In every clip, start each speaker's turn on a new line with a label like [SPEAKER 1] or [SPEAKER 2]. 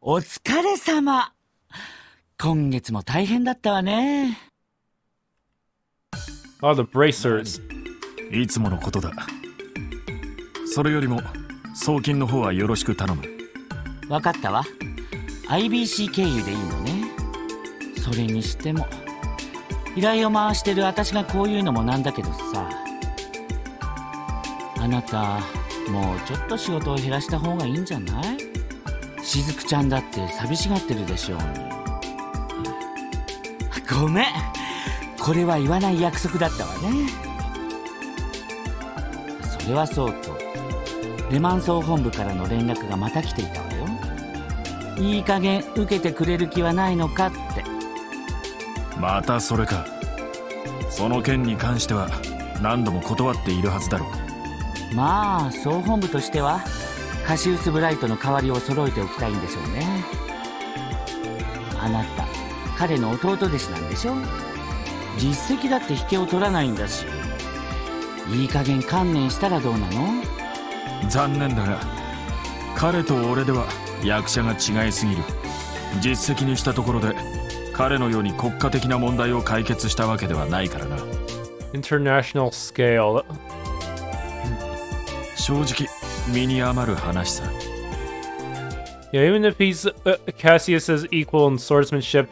[SPEAKER 1] お疲れ様。今月も大変だったわね。
[SPEAKER 2] Oh, the bracers.
[SPEAKER 3] いつものことだ。それよりも送金の方はよろしく頼む。
[SPEAKER 1] わかったわ。IBC 経由でいいのね。それにしても依頼を回してる私がこういうのもなんだけどさ、あなたもうちょっと仕事を減らした方がいいんじゃない？しずくちゃんだって寂しがってるでしょうに。ごめん、これは言わない約束だったわね。それはそうと、レマン総本部からの連絡がまた来ていたわよ。いい加減受けてくれる気はないのかって。
[SPEAKER 3] またそれか。その件に関しては何度も断っているはずだろう。
[SPEAKER 1] まあ総本部としてはカシウスブライトの代わりを揃えておきたいんでしょうね。あなた彼の弟弟子なんでしょ。実績だって引けを取らないんだし、いい加減観念したらどうなの？
[SPEAKER 3] 残念だが彼と俺では役者が違いすぎる。実績にしたところで彼のように国家的な問題を解決したわけではないからな。
[SPEAKER 2] International scale.
[SPEAKER 3] 正直身に余る話さ。
[SPEAKER 2] Yeah, even if Cassius is equal in swordsmanship,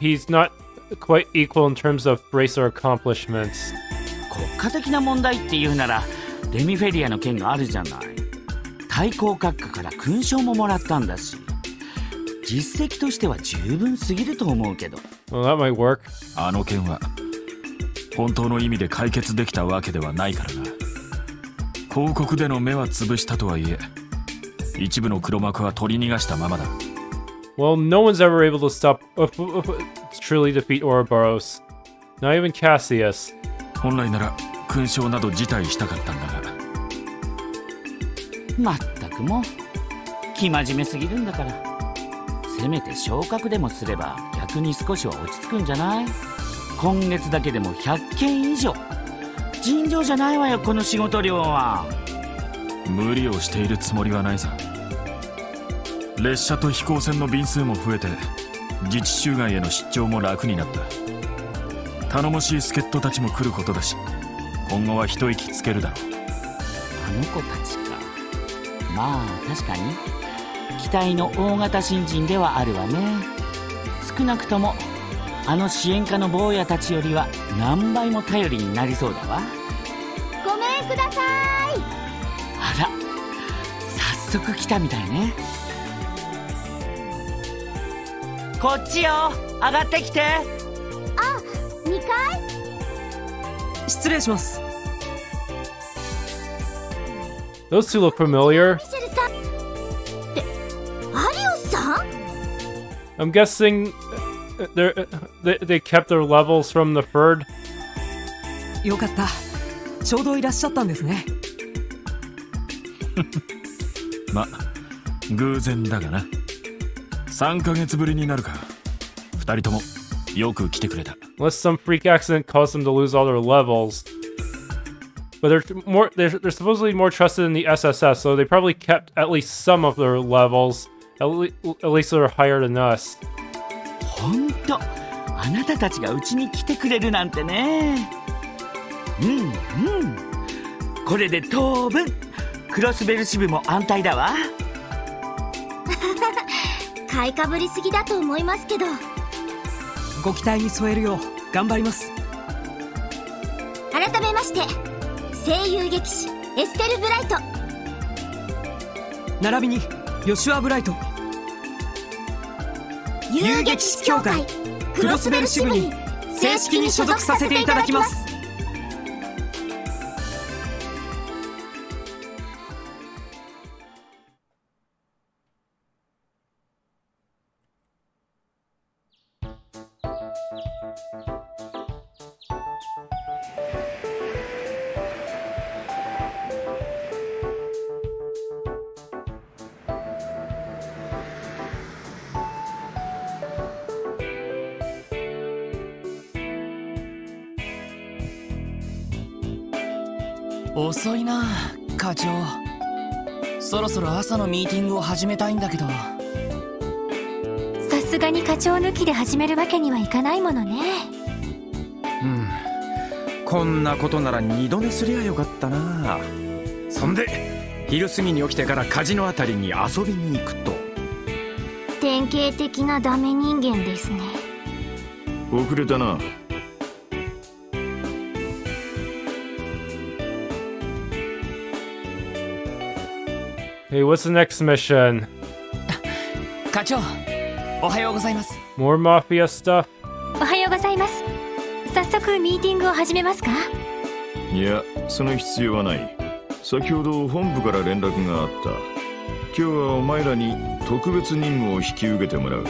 [SPEAKER 2] he's not quite equal in terms of bracer accomplishments.
[SPEAKER 1] 国家的な問題っていうならレミフェリアの件があるじゃない。対抗閣下から勲章ももらったんだし、実績としては十分すぎると思うけど。
[SPEAKER 2] Well, that might work.
[SPEAKER 3] あの件は本当の意味で解決できたわけではないからな。広告での目は潰したとはいえ、一部の黒幕は取り逃がしたままだ。
[SPEAKER 2] Well, no one's ever able to stop truly defeat Ouroboros. Not even Cassius.
[SPEAKER 3] 本来なら勲章など辞退したかったんだが。
[SPEAKER 1] まったくもう生真面目すぎるんだから。せめて昇格でもすれば逆に少しは落ち着くんじゃない？今月だけでも100件以上。尋常じゃないわよ、この仕事量は。
[SPEAKER 3] 無理をしているつもりはないさ。列車と飛行船の便数も増えて自治州外への出張も楽になった。頼もしい助っ人たちも来ることだし、今後は一息つけるだろう。
[SPEAKER 1] あの子たちか。まあ確かに期待の大型新人ではあるわね。少なくともあの支援課の坊やたちよりは何倍も頼りになりそうだわ。
[SPEAKER 4] ごめんください。
[SPEAKER 1] あら、早速来たみたいね。こっちよ、上がってきて。
[SPEAKER 4] あ、2階？
[SPEAKER 5] 失礼します。
[SPEAKER 2] Those two look familiar.
[SPEAKER 4] ミシェルさんってアリオスさん？
[SPEAKER 2] I'm guessing they kept their levels from the third.
[SPEAKER 5] よかった。ちょうどいらっしゃったんですね。
[SPEAKER 3] ま、偶然だがな。3ヶ月ぶりになるか。2人ともよく来てくれた。
[SPEAKER 2] Unless some freak accident caused them to lose all their levels. But they're supposedly more trusted in the SSS, so they probably kept at least some of their levels. At least they're higher than us.
[SPEAKER 1] ほんと、あなたたちがうちに来てくれるなんてね。これで当分クロスベル支部も安泰だわ。
[SPEAKER 4] 買いかぶりすぎだと思いますけど。
[SPEAKER 5] ご期待に添えるよう頑張ります。
[SPEAKER 4] 改めまして、声優劇士エステル・ブライト、
[SPEAKER 5] 並びにヨシュア・ブライト、遊撃士協会クロスベル支部に正式に所属させていただきます。
[SPEAKER 6] 遅いな課長。そろそろ朝のミーティングを始めたいんだけど。
[SPEAKER 4] すがに課長抜きで始めるわけにはいかないものね。
[SPEAKER 6] こんなことなら二度寝すりゃよかったな。そんで昼過ぎに起きてからカジノあたりに遊びに行くと。
[SPEAKER 4] 典型的なダメ人間ですね。
[SPEAKER 3] 遅れたな。
[SPEAKER 2] Hey, what's the next mission?
[SPEAKER 5] 課長、おはようございます。
[SPEAKER 2] More mafia stuff?
[SPEAKER 4] おはようございます。早速ミーティングを始めますか？
[SPEAKER 3] いや、その必要はない。先ほど本部から連絡があった。今日はお前らに特別任務を引き受けてもらう。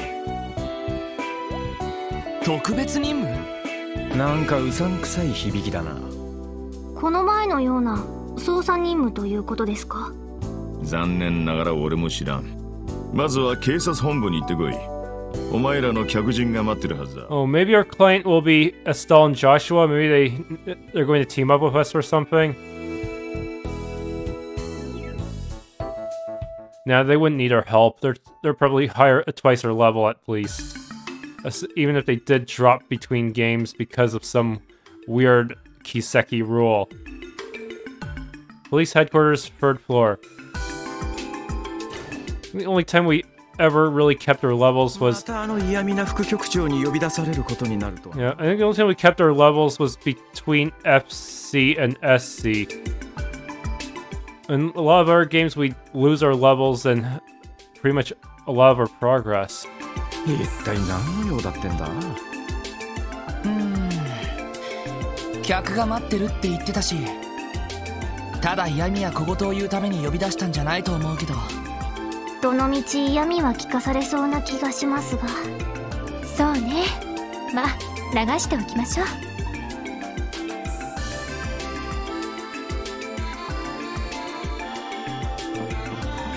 [SPEAKER 5] 特別任務？
[SPEAKER 6] なんかうさんくさい響きだな。
[SPEAKER 4] この前のような捜査任務ということですか？
[SPEAKER 3] 残念ながら俺も知らん。まずは警察本部に行ってこい。お前らの客人が待ってるはずだ。
[SPEAKER 2] Oh, maybe our client will be Estelle and Joshua. Maybe they're going to team up with us or something. Nah, they wouldn't need our help. They're probably higher twice our level at least. Even if they did drop between games because of some weird Kiseki rule. Police headquarters, 3rd floor. The only time we ever really kept our levels was... Yeah, I think the only time we kept our levels was between FC and SC. In a lot of our games, we lose our levels and pretty much a lot of our progress.
[SPEAKER 6] 一体何の用だってんだ。
[SPEAKER 5] 客が待ってるって言ってたし、ただ嫌味や小言を言うために呼び出したんじゃないと思うけど。
[SPEAKER 4] どのみち嫌味は聞かされそうな気がしますが。そうね。まあ流しておきましょう。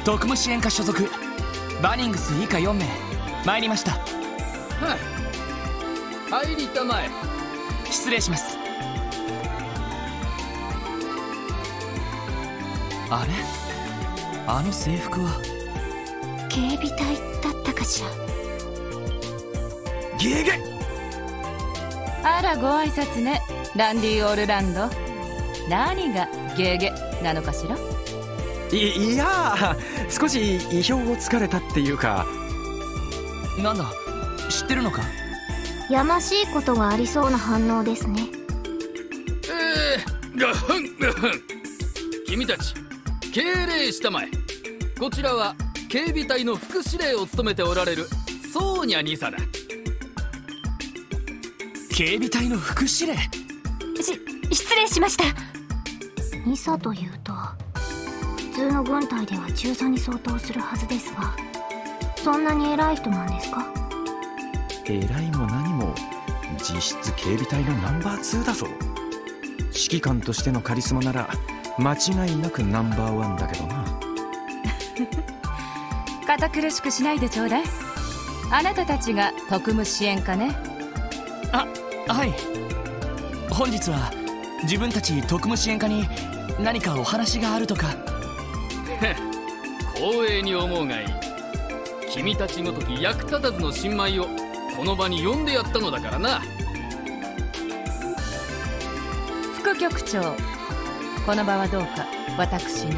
[SPEAKER 5] 特務支援課所属バニングス以下4名参りました。
[SPEAKER 7] はい、入りたまえ。
[SPEAKER 5] 失礼します。あれ、あの制服は
[SPEAKER 4] 警備隊だったかしら。
[SPEAKER 5] ゲゲ。
[SPEAKER 8] あらご挨拶ね、ランディ・オールランド。何がゲゲなのかしら。
[SPEAKER 6] いや少し意表をつかれたっていうか。
[SPEAKER 5] なんだ、知ってるのか。
[SPEAKER 4] やましいことがありそうな反応ですね。
[SPEAKER 7] ガフンガフン。君たち敬礼したまえ。こちらは警備隊の副司令を務めておられるソーニャ2佐だ。
[SPEAKER 5] 警備隊の副司令。
[SPEAKER 4] 失礼しました。2佐というと普通の軍隊では中佐に相当するはずですが、そんなに偉い人なんですか？
[SPEAKER 6] 偉いも何も実質警備隊のナンバー2だぞ。指揮官としてのカリスマなら間違いなくナンバー1だけどな。
[SPEAKER 8] 堅苦しくしないでちょうだい。あなたたちが特務支援課ね。
[SPEAKER 5] あ、はい。本日は自分たち特務支援課に何かお話があるとか。
[SPEAKER 7] 光栄に思うがいい。君たちごとき役立たずの新米をこの場に呼んでやったのだからな。
[SPEAKER 8] 副局長、この場はどうか私に。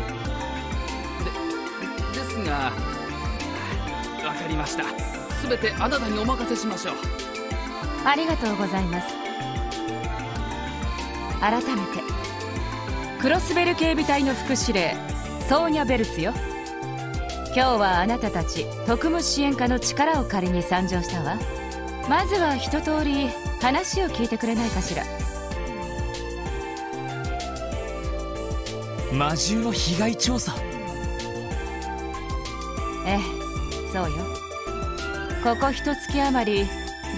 [SPEAKER 7] ですが、わかりました。すべてあなたにお任せしましょう。
[SPEAKER 8] ありがとうございます。改めてクロスベル警備隊の副司令ソーニャ・ベルツよ。今日はあなたたち特務支援課の力を借りに参上したわ。まずは一通り話を聞いてくれないかしら。
[SPEAKER 5] 魔獣の被害調査。
[SPEAKER 8] ええ、そうよ。ここ一月余り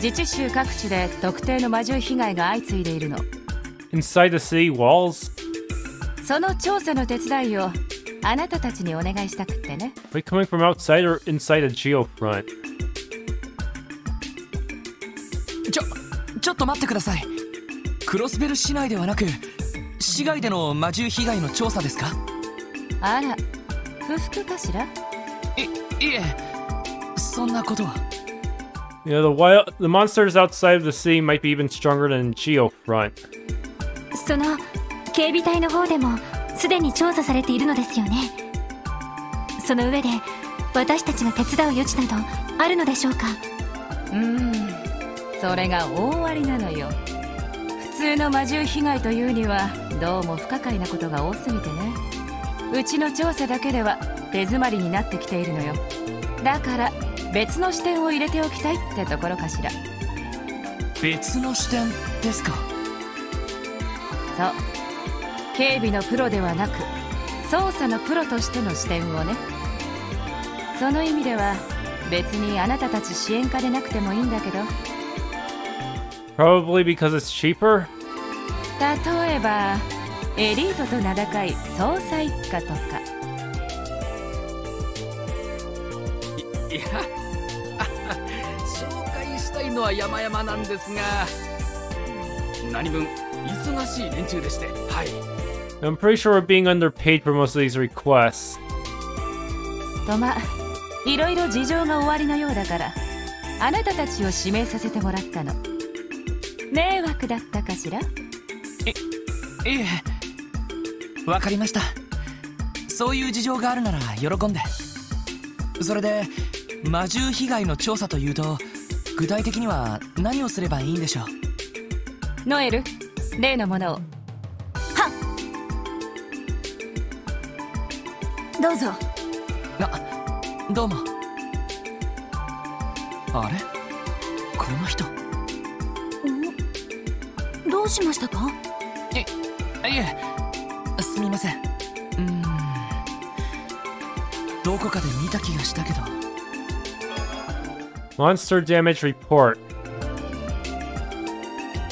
[SPEAKER 8] 自治州各地で特定の魔獣被害が相次いでいるの。
[SPEAKER 2] Inside the city walls?
[SPEAKER 8] その調査の手伝いをあなたたちにお願いしたくってね。
[SPEAKER 2] Are they coming from outside or inside a Geofront?
[SPEAKER 5] ちょっと待ってください。クロスベル市内ではなく市外での魔獣被害の調査ですか？
[SPEAKER 8] あら、不服かしら？
[SPEAKER 5] いえ、そんなことは。
[SPEAKER 2] Yeah, the monsters outside of the city might be even stronger than Geofront.
[SPEAKER 4] その警備隊の方でもすでに調査されているのですよね。その上で私たちが手伝う余地などあるのでしょうか。
[SPEAKER 8] それが大ありなのよ。普通の魔獣被害というにはどうも不可解なことが多すぎてね。うちの調査だけでは手詰まりになってきているのよ。だから別の視点を入れておきたいってところかしら。
[SPEAKER 5] 別の視点ですか。
[SPEAKER 8] そう、警備のプロではなく捜査のプロとしての視点をね。その意味では別にあなたたち支援家でなくてもいいんだけど。
[SPEAKER 2] Probably because it's cheaper?
[SPEAKER 8] 例えばエリートと名高い捜査一課とか。
[SPEAKER 7] いや紹介したいのは山々なんですが、何分忙しい連中でして。はい。
[SPEAKER 2] I'm pretty sure we're being underpaid for most of these requests.
[SPEAKER 8] といろいろ事情がおありのようだからあなたたちを指名させてもらったの。迷惑だったかしら。
[SPEAKER 5] いえ、わかりました。そういう事情があるなら喜んで。それで魔獣被害の調査というと具体的には何をすればいいんでしょう。
[SPEAKER 8] ノエル、例のものを。はっ、どうぞ。
[SPEAKER 5] どうも。あれ、この人。
[SPEAKER 4] どうしましたか。
[SPEAKER 5] いえ、すみません。どこかで見た気がしたけど。
[SPEAKER 2] Monster damage report.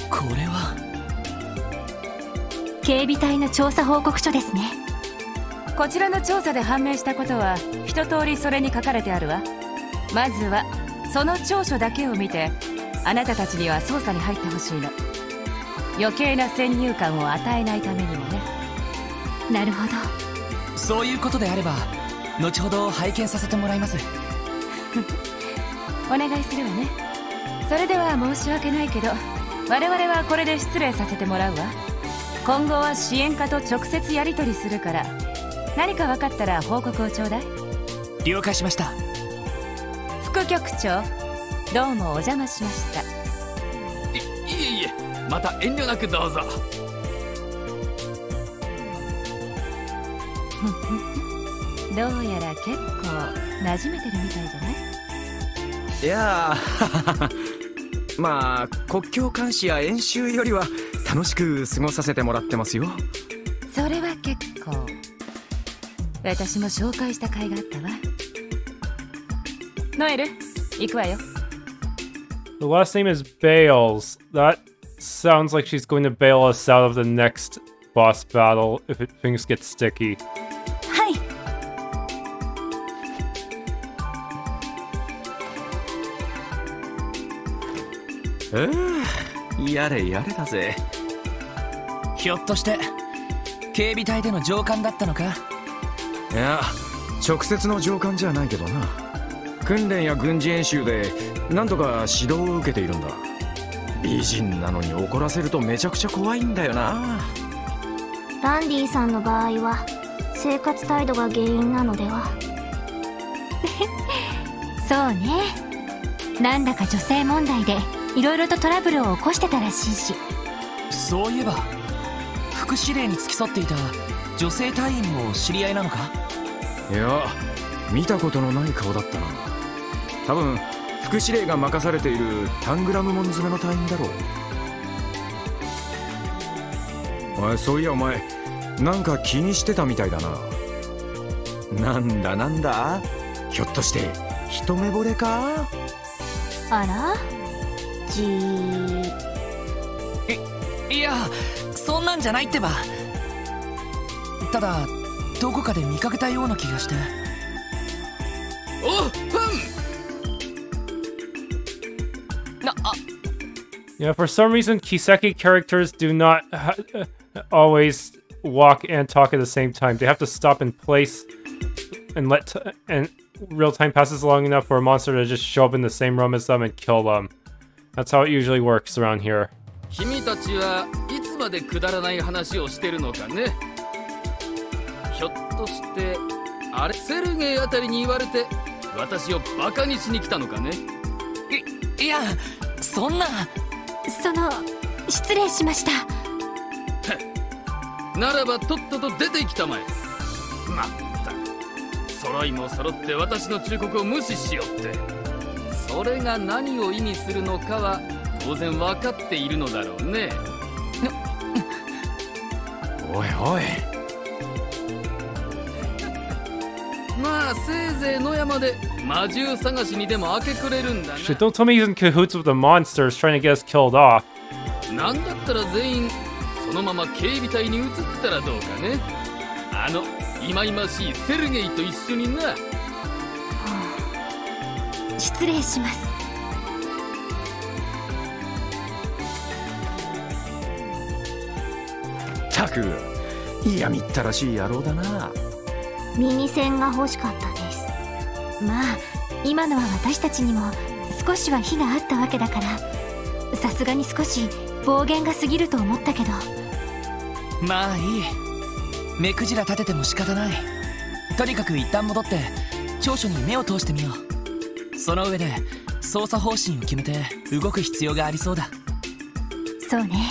[SPEAKER 5] これは
[SPEAKER 4] 警備隊の調査報告書ですね。
[SPEAKER 8] こちらの調査で判明したことは一通りそれに書かれてあるわ。まずはその調書だけを見てあなたたちには捜査に入ってほしいの。余計な先入観を与えないためにもね。
[SPEAKER 4] なるほど。
[SPEAKER 5] そういうことであれば後ほど拝見させてもらいます。
[SPEAKER 8] お願いするわね。それでは申し訳ないけど我々はこれで失礼させてもらうわ。今後は支援課と直接やり取りするから何か分かったら報告をちょうだい。
[SPEAKER 5] 了解しました。
[SPEAKER 8] 副局長、どうもお邪魔しました。
[SPEAKER 7] いえ、また遠慮なくどうぞ。
[SPEAKER 8] どうやら結構馴染めてるみたいじゃない？
[SPEAKER 6] いやーまあ国境監視や演習よりは楽しく過ごさせてもらってますよ。
[SPEAKER 8] それは結構。私も紹介した甲斐があったわ。ノエル、行くわよ。
[SPEAKER 2] The last name is Baelz. That sounds like she's going to bail us out of the next boss battle if things get sticky.
[SPEAKER 4] はい。
[SPEAKER 6] やれやれだぜ。
[SPEAKER 5] ひょっとして警備隊での上官だったのか。
[SPEAKER 6] いや、直接の上官じゃないけどな。訓練や軍事演習で何とか指導を受けているんだ。美人なのに怒らせるとめちゃくちゃ怖いんだよな。
[SPEAKER 4] ランディさんの場合は生活態度が原因なのでは。そうね。なんだか女性問題でいろいろとトラブルを起こしてたらしいし。
[SPEAKER 5] そういえば副司令に付き添っていた女性隊員も知り合いなのか。
[SPEAKER 6] いや、見たことのない顔だったな。多分副司令が任されているタングラム門詰めの隊員だろう。おい、そういやお前なんか気にしてたみたいだな。なんだひょっとして一目惚れか。
[SPEAKER 4] あら、
[SPEAKER 5] いや、そんなんじゃないってば。ただどこかで見かけたような気がして。
[SPEAKER 7] おっ、
[SPEAKER 2] Yeah, for some reason, Kiseki characters do not always walk and talk at the same time. They have to stop in place and real time passes long enough for a monster to just show up in the same room as them and kill them. That's how it usually works around here.
[SPEAKER 7] 君たちはいつまでくだらない話をしてるのかね。ひょっとしてあれセルゲイあたりに言われて私をバカにしに来たのかね。
[SPEAKER 5] いや、そんな。
[SPEAKER 4] 失礼しました。
[SPEAKER 7] ならばとっとと出てきたまえ。まったく揃いも揃って私の忠告を無視しよって。それが何を意味するのかは当然分かっているのだろうね。
[SPEAKER 6] おいおい。
[SPEAKER 7] まあせいぜい野山で魔獣探しにでも明け暮れるんだな。
[SPEAKER 2] Shit, don't tell me he's in cahoots with the monsters trying to get us killed off.
[SPEAKER 7] なんだったら全員そのまま警備隊に移ったらどうかね。あの忌々しいセルゲイと一緒にな。
[SPEAKER 4] 失礼します。
[SPEAKER 6] たく、嫌みったらしい野郎だな。
[SPEAKER 4] 耳栓が欲しかったです。まあ今のは私たちにも少しは非があったわけだから、さすがに少し暴言が過ぎると思ったけど。
[SPEAKER 5] まあいい、目くじら立てても仕方ない。とにかく一旦戻って長所に目を通してみよう。その上で捜査方針を決めて動く必要がありそうだ。
[SPEAKER 4] そうね、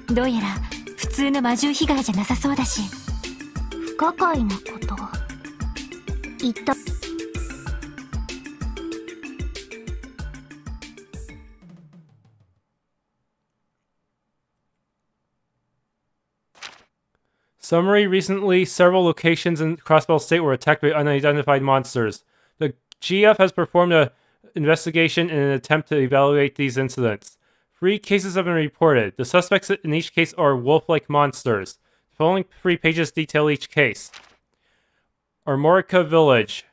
[SPEAKER 4] どうやら普通の魔獣被害じゃなさそうだし。不可解なこと言った。
[SPEAKER 2] Summary: recently, several locations in Crossbell State were attacked by unidentified monsters. The GF has performed an investigation in an attempt to evaluate these incidents. 3 cases have been reported. The suspects in each case are wolf-like monsters. The following 3 pages detail each case. Armorica Village.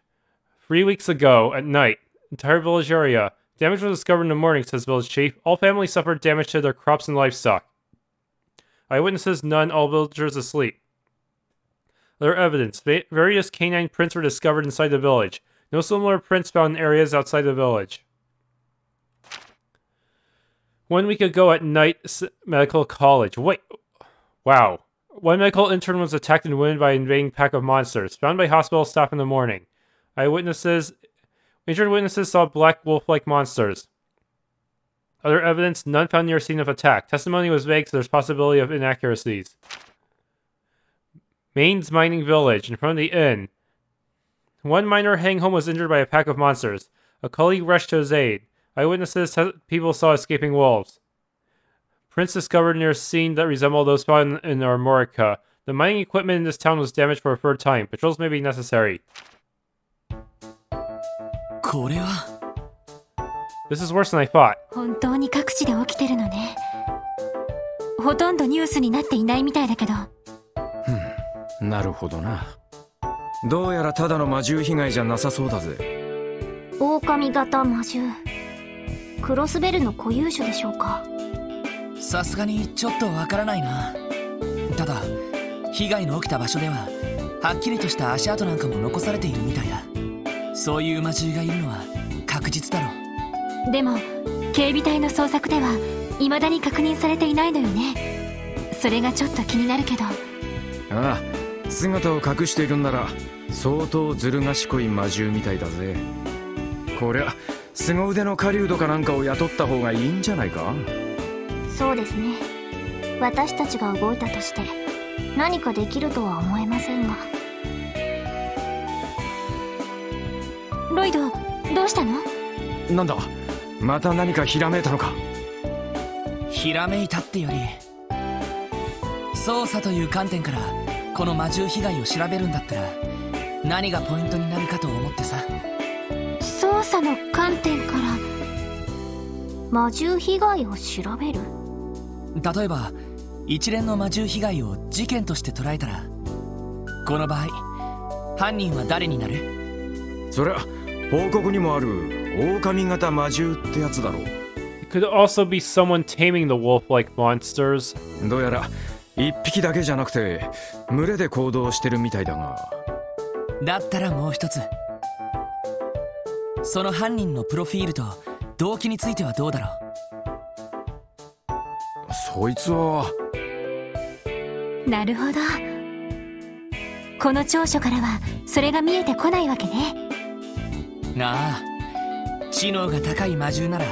[SPEAKER 2] 3 weeks ago, at night. Entire village area. Damage was discovered in the morning, says village chief. All families suffered damage to their crops and livestock. Eyewitnesses, none. All villagers asleep. Other evidence. Various canine prints were discovered inside the village. No similar prints found in areas outside the village. 1 week ago at night, medical college. Wait. Wow. 1 medical intern was attacked and wounded by an invading pack of monsters. Found by hospital staff in the morning. Injured witnesses saw black wolf-like monsters. Other evidence, none found near scene of attack. Testimony was vague, so there's possibility of inaccuracies. Maine's mining village, in front of the inn. 1 miner heading home was injured by a pack of monsters. A colleague rushed to his aid. Eyewitnesses, people saw escaping wolves. Prints discovered near a scene that resembled those found in Armorica. The mining equipment in this town was damaged for a third time. Patrols may be necessary.
[SPEAKER 5] これは
[SPEAKER 2] This is worse than I thought.
[SPEAKER 4] 本当に各地で起きてるのね。ほとんどニュースになっていないみたいだけど。
[SPEAKER 6] なるほどな。どうやらただの魔獣被害じゃなさそうだぜ。
[SPEAKER 4] 狼型魔獣。クロスベルの固有種でしょうか。
[SPEAKER 5] さすがにちょっとわからないな。ただ被害の起きた場所でははっきりとした足跡なんかも残されているみたいだ。そういう魔獣がいるのは確実だろう。
[SPEAKER 4] でも警備隊の捜索では未だに確認されていないのよね。それがちょっと気になるけど。
[SPEAKER 6] ああ、姿を隠しているんなら相当ずる賢い魔獣みたいだぜ。こりゃ凄腕の狩人かなんかを雇った方がいいんじゃないか。
[SPEAKER 4] そうですね。私たちが動いたとして何かできるとは思えませんが。ロイド、どうしたの？
[SPEAKER 6] なんだ、また何かひらめいたのか。
[SPEAKER 5] ひらめいたってより捜査という観点からこの魔獣被害を調べるんだったら何がポイントになるかと思ってさ。
[SPEAKER 4] 捜査の観点から魔獣被害を調べる？
[SPEAKER 5] 例えば一連の魔獣被害を事件として捉えたら、この場合犯人は誰になる？
[SPEAKER 6] そりゃ報告にもある狼型魔獣ってやつだろう。
[SPEAKER 2] It could also be someone taming the wolf-like monsters.
[SPEAKER 6] どうやら一匹だけじゃなくて群れで行動してるみたいだが。
[SPEAKER 5] だったらもう一つ、その犯人のプロフィールと動機についてはどうだろう。
[SPEAKER 6] そいつは。
[SPEAKER 4] なるほど。この調書からはそれが見えてこないわけね。
[SPEAKER 5] ああ、知能が高い魔獣なら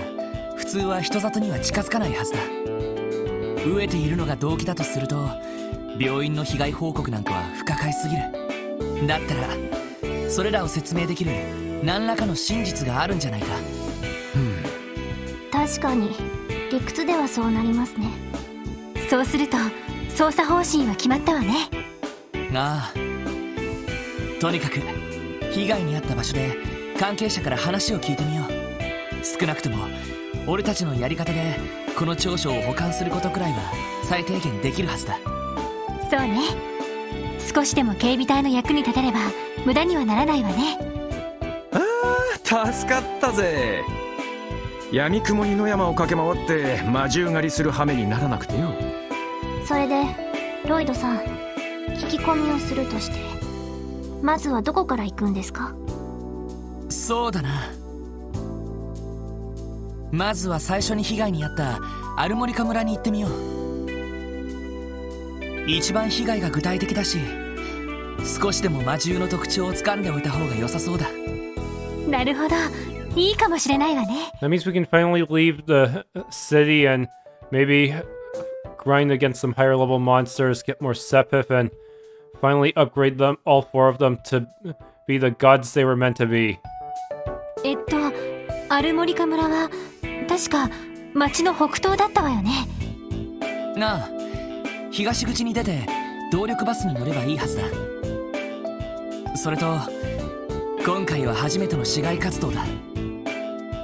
[SPEAKER 5] 普通は人里には近づかないはずだ。飢えているのが動機だとすると、病院の被害報告なんかは不可解すぎる。だったらそれらを説明できる何らかの真実があるんじゃないか。
[SPEAKER 4] 確かに理屈ではそうなりますね。そうすると捜査方針は決まったわね。
[SPEAKER 5] ああ、とにかく被害に遭った場所で関係者から話を聞いてみよう。少なくとも俺たちのやり方でこの調書を保管することくらいは最低限できるはずだ。
[SPEAKER 4] そうね。少しでも警備隊の役に立てれば無駄にはならないわね。
[SPEAKER 6] ああ、助かったぜ。闇雲に野山を駆け回って魔獣狩りする羽目にならなくてよ。
[SPEAKER 4] それでロイドさん、聞き込みをするとしてまずはどこから行くんですか？
[SPEAKER 5] そうだな、まずは最初に被害に遭ったアルモリカ村に行ってみよう。一番被害が具体的だし、少しでも魔獣の特徴を掴んでおいた方が良さそうだ。
[SPEAKER 4] なるほど、いいかもしれないわね。
[SPEAKER 2] That means we can finally leave the city and maybe grind against some higher level monsters, get more Sepith, and finally upgrade them, all 4 of them, to be the gods they were meant to be.
[SPEAKER 4] アルモリカ村は確か町の北東だったわよね。
[SPEAKER 5] なあ、東口に出て動力バスに乗ればいいはずだ。それと今回は初めての市街活動だ。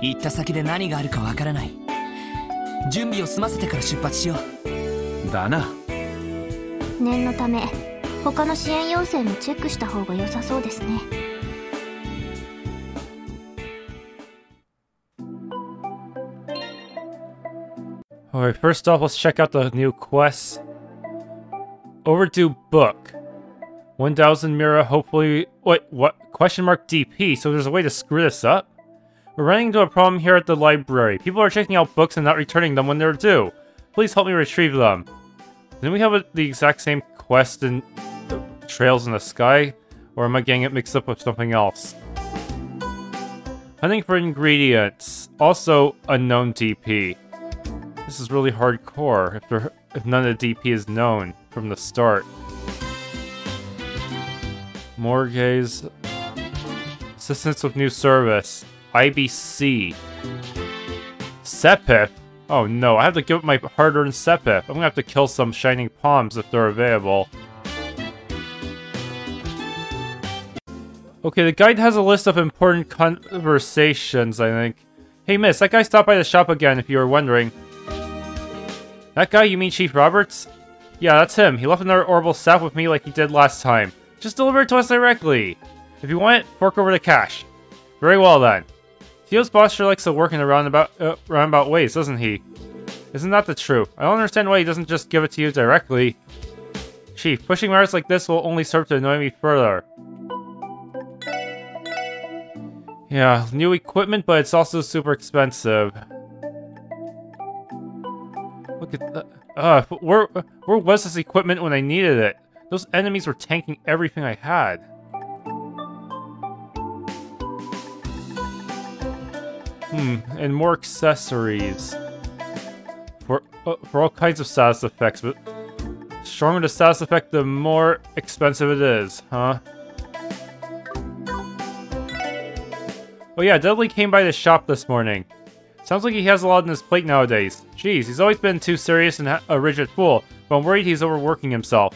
[SPEAKER 5] 行った先で何があるかわからない。準備を済ませてから出発しよう。
[SPEAKER 6] だな。
[SPEAKER 4] 念のため他の支援要請もチェックした方が良さそうですね。
[SPEAKER 2] Alright, first off, let's check out the new quests. Overdue book. 1000 Mira, hopefully... Wait, what? Question mark DP, so there's a way to screw this up? We're running into a problem here at the library. People are checking out books and not returning them when they're due. Please help me retrieve them. Didn't we have the exact same quest in Trails in the Sky? Or am I getting it mixed up with something else? Hunting for ingredients. Also, unknown DP. This is really hardcore if none of the DP is known from the start. Morgues. Assistance with new service. IBC. Sepith? Oh no, I have to give up my hard-earned Sepith. I'm gonna have to kill some shining palms if they're available. Okay, the guide has a list of important conversations, I think. Hey miss, that guy stopped by the shop again, if you were wondering. That guy, you mean Chief Roberts? Yeah, that's him. He left another orbital staff with me like he did last time. Just deliver it to us directly. If you want it, fork over the cash. Very well then. Theo's boss sure likes to work in roundabout ways, doesn't he? Isn't that the truth? I don't understand why he doesn't just give it to you directly. Chief, pushing matters like this will only serve to annoy me further. Yeah, new equipment, but it's also super expensive. Look at that. Where was this equipment when I needed it? Those enemies were tanking everything I had. And more accessories. For all kinds of status effects, but the stronger the status effect, the more expensive it is, huh? Oh yeah, Dudley came by the shop this morning. Sounds like he has a lot on his plate nowadays. Jeez, he's always been too serious and a rigid fool, but I'm worried he's overworking himself.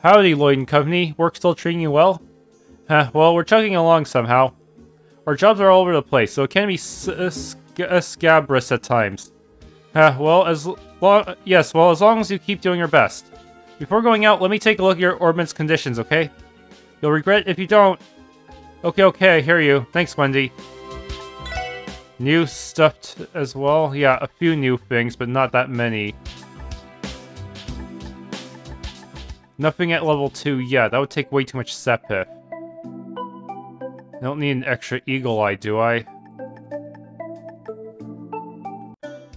[SPEAKER 2] Howdy, Lloyd and Company. Work still treating you well? Well, we're chugging along somehow. Our jobs are all over the place, so it can be scabrous at times. Well, as long as you keep doing your best. Before going out, let me take a look at your orbit's conditions, okay? You'll regret if you don't. Okay, I hear you. Thanks, Wendy. New stuff as well? Yeah, a few new things, but not that many. Nothing at level 2 yet. That would take way too much Sepith. I don't need an extra eagle eye, do I?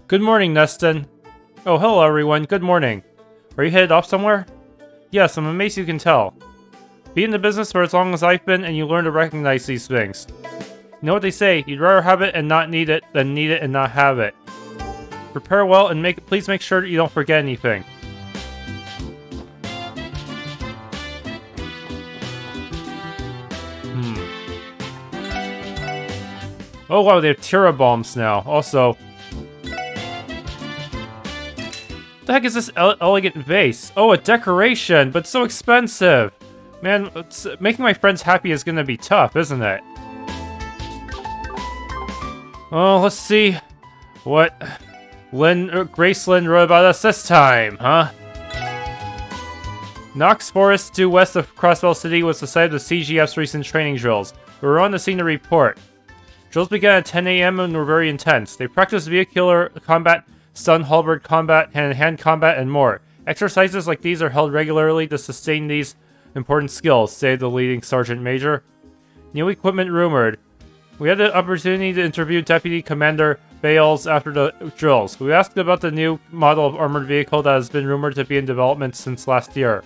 [SPEAKER 2] Good morning, Neston. Oh, hello everyone, good morning. Are you headed off somewhere? Yes, I'm amazed you can tell. Be in the business for as long as I've been and you learn to recognize these things. You know what they say, you'd rather have it and not need it than need it and not have it. Prepare well and please make sure that you don't forget anything. Oh wow, they have Tira bombs now. Also, what the heck is this elegant vase? Oh, a decoration, but so expensive. Man, making my friends happy is gonna be tough, isn't it? Oh, let's see what Grace Lynn wrote about us this time, huh? Knox Forest due west of Crossbell City was the site of the CGF's recent training drills. We were on the scene to report. Drills began at 10 AM and were very intense. They practiced vehicular combat, stun halberd combat, hand-to-hand combat, and more. Exercises like these are held regularly to sustain these important skills, said the leading Sergeant Major. New equipment rumored. We had the opportunity to interview Deputy Commander Baelz after the drills. We asked about the new model of armored vehicle that has been rumored to be in development since last year.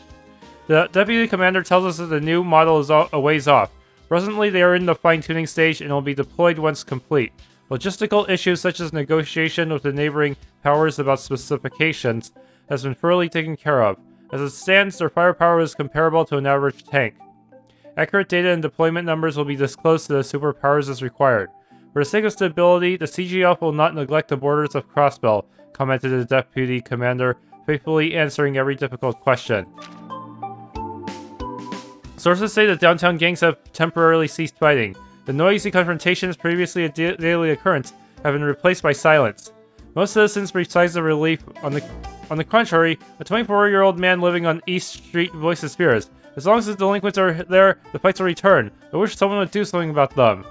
[SPEAKER 2] The Deputy Commander tells us that the new model is a ways off. Presently, they are in the fine-tuning stage and will be deployed once complete. Logistical issues such as negotiation with the neighboring powers about specifications has been thoroughly taken care of. As it stands, their firepower is comparable to an average tank. Accurate data and deployment numbers will be disclosed to the superpowers as required. For the sake of stability, the CGF will not neglect the borders of Crossbell, commented the Deputy Commander, faithfully answering every difficult question. Sources say that downtown gangs have temporarily ceased fighting. The noisy confrontations previously a daily occurrence have been replaced by silence. Most citizens besides the relief. On the contrary, a 24-year-old man living on East Street voices fears. As long as the delinquents are there, the fights will return. I wish someone would do something about them.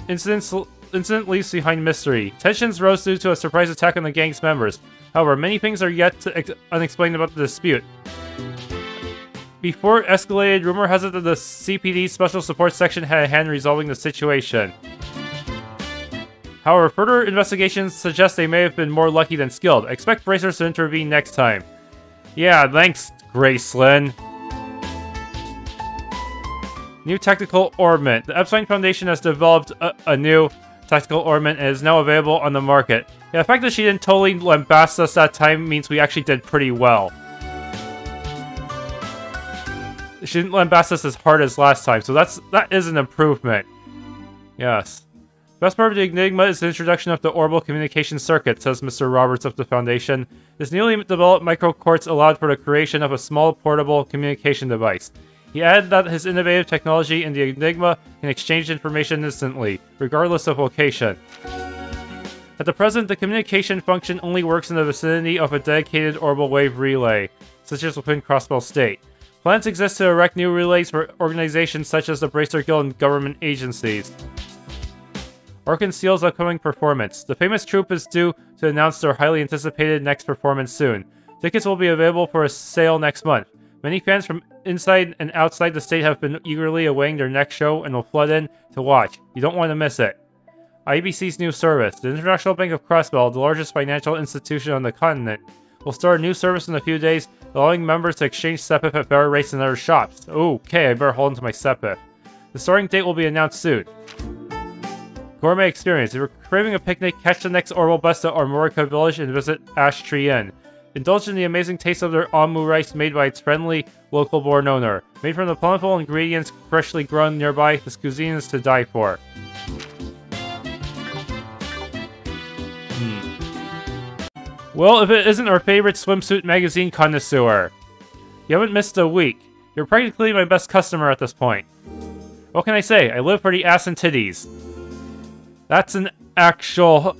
[SPEAKER 2] Incident leaves behind mystery. Tensions rose due to a surprise attack on the gang's members. However, many things are yet unexplained about the dispute. Before escalated, rumor has it that the CPD Special Support Section had a hand in resolving the situation. However, further investigations suggest they may have been more lucky than skilled. Expect bracers to intervene next time. Yeah, thanks, Gracelyn. New tactical ornament. The Epstein Foundation has developed a new tactical ornament and is now available on the market. Yeah, the fact that she didn't totally lambast us that time means we actually did pretty well. She didn't lambast us as hard as last time, so that is an improvement. Yes. Best part of the Enigma is the introduction of the orbital communication circuit, says Mr. Roberts of the Foundation. This newly developed microquartz allowed for the creation of a small portable communication device. He added that his innovative technology in the Enigma can exchange information instantly, regardless of location. At the present, the communication function only works in the vicinity of a dedicated orbital wave relay, such as within Crossbell State. Plans exist to erect new relays for organizations such as the Bracer Guild and government agencies. Orkin Steel's upcoming performance. The famous troupe is due to announce their highly anticipated next performance soon. Tickets will be available for a sale next month. Many fans from inside and outside the state have been eagerly awaiting their next show and will flood in to watch. You don't want to miss it. IBC's new service. The International Bank of Crossbell, the largest financial institution on the continent, will start a new service in a few days, allowing members to exchange SEPIF at better rates than other shops. Okay, I better hold onto my SEPIF. The starting date will be announced soon. Gourmet experience. If you're craving a picnic, catch the next orbital bus to Armorica Village and visit Ash Tree Inn. Indulge in the amazing taste of their Amu rice made by its friendly, local-born owner. Made from the plentiful ingredients freshly grown nearby, this cuisine is to die for. Well, if it isn't our favorite swimsuit magazine connoisseur. You haven't missed a week. You're practically my best customer at this point. What can I say? I live for the ass and titties. That's an actual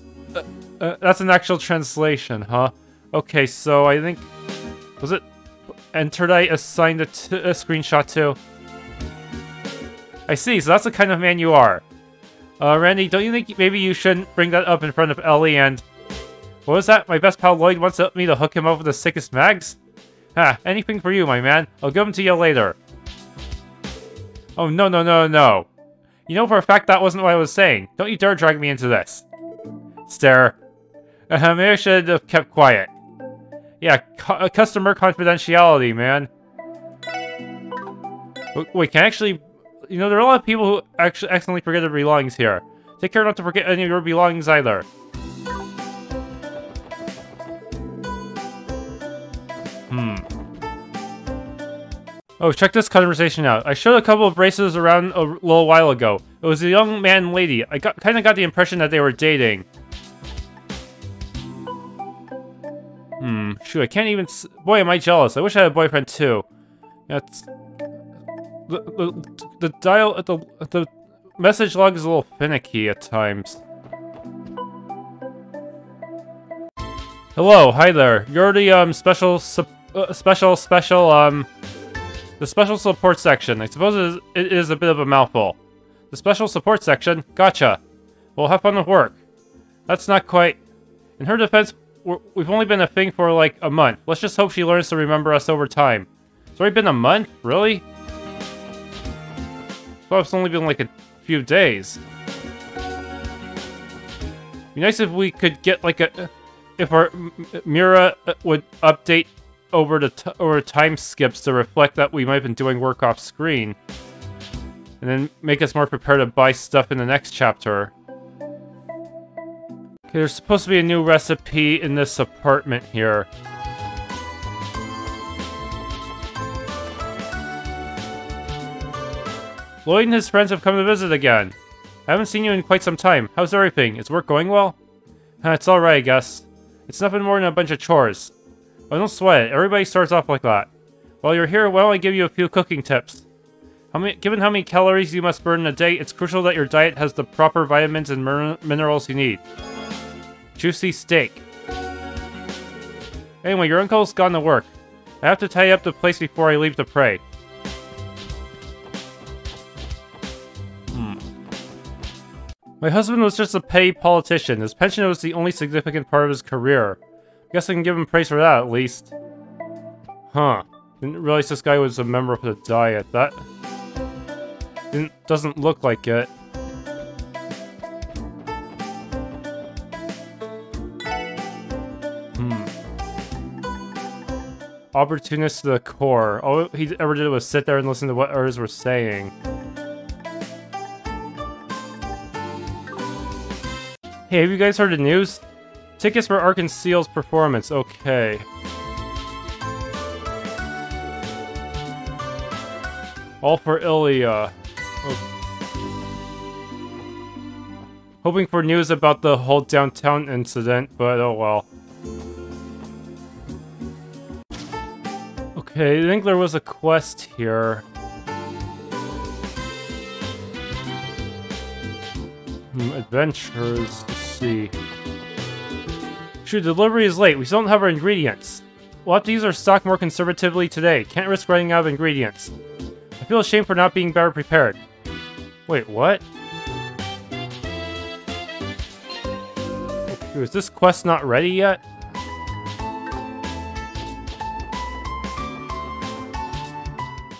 [SPEAKER 2] translation, huh? Okay, so I think... Was it... Entered I assigned a screenshot to? I see, so that's the kind of man you are. Randy, don't you think maybe you shouldn't bring that up in front of Elie and... What was that? My best pal Lloyd wants me to hook him up with the sickest mags? Anything for you, my man. I'll give them to you later. Oh, no. You know for a fact that wasn't what I was saying. Don't you dare drag me into this. Stare. Maybe I should have kept quiet. Yeah, customer confidentiality, man. Wait, can I actually... You know, there are a lot of people who actually accidentally forget their belongings here. Take care not to forget any of your belongings either. Oh, check this conversation out. I showed a couple of braces around a little while ago. It was a young man and lady. I kind of got the impression that they were dating. Shoot, I can't even... Boy, am I jealous. I wish I had a boyfriend too. That's... The dial... The message log is a little finicky at times. Hello, hi there. You're the, special the special support section. I suppose it is a bit of a mouthful. The special support section? Gotcha. Well, have fun with work. That's not quite... In her defense, we've only been a thing for like a month. Let's just hope she learns to remember us over time. It's already been a month? Really? Well, it's only been like a few days. Be nice if we could get like a... If our Mira would update over time skips to reflect that we might have been doing work off screen. And then make us more prepared to buy stuff in the next chapter. Okay, there's supposed to be a new recipe in this apartment here. Lloyd and his friends have come to visit again. I haven't seen you in quite some time. How's everything? Is work going well? It's alright, I guess. It's nothing more than a bunch of chores. Oh, don't sweat it. Everybody starts off like that. While you're here, why don't I give you a few cooking tips? Given how many calories you must burn in a day, it's crucial that your diet has the proper vitamins and minerals you need. Juicy steak. Anyway, your uncle's gone to work. I have to tidy up the place before I leave to pray. My husband was just a petty politician. His pension was the only significant part of his career. I guess I can give him praise for that, at least. Huh. Didn't realize this guy was a member of the Diet. That... doesn't look like it. Opportunist to the core. All he ever did was sit there and listen to what others were saying. Hey, have you guys heard the news? Tickets for Ark and Seal's performance. Okay. All for Elie. Hoping for news about the whole downtown incident, but oh well. Okay, I think there was a quest here. Adventures. Let's see. Shoot, delivery is late. We still don't have our ingredients. We'll have to use our stock more conservatively today. Can't risk running out of ingredients. I feel ashamed for not being better prepared. Wait, what? Oh, is this quest not ready yet?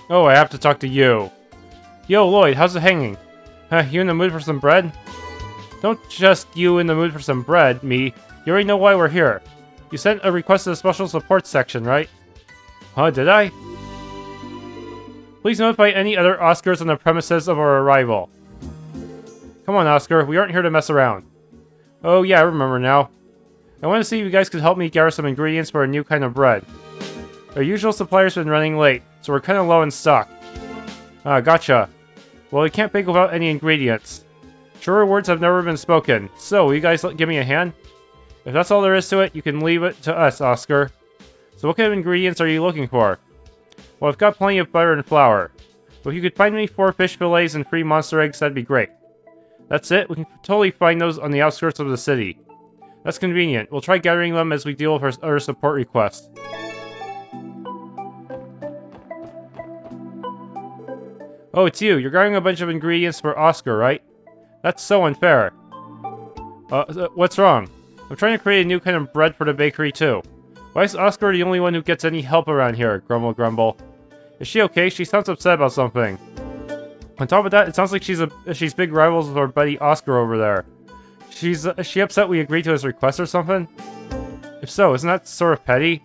[SPEAKER 2] Oh, I have to talk to you. Yo, Lloyd, how's it hanging? You in the mood for some bread? Don't just you in the mood for some bread, me. You already know why we're here. You sent a request to the special support section, right? Huh, did I? Please notify any other Oscars on the premises of our arrival. Come on, Oscar, we aren't here to mess around. Oh yeah, I remember now. I want to see if you guys could help me gather some ingredients for a new kind of bread. Our usual supplier's been running late, so we're kind of low in stock. Gotcha. Well, we can't bake without any ingredients. Truer words have never been spoken, so will you guys give me a hand? If that's all there is to it, you can leave it to us, Oscar. So what kind of ingredients are you looking for? Well, I've got plenty of butter and flour. But if you could find me 4 fish fillets and 3 monster eggs, that'd be great. That's it? We can totally find those on the outskirts of the city. That's convenient. We'll try gathering them as we deal with our support requests. Oh, it's you. You're gathering a bunch of ingredients for Oscar, right? That's so unfair. What's wrong? I'm trying to create a new kind of bread for the bakery, too. Why is Oscar the only one who gets any help around here? Grumble, grumble. Is she okay? She sounds upset about something. On top of that, it sounds like she's big rivals with our buddy Oscar over there. Is she upset we agreed to his request or something? If so, isn't that sort of petty?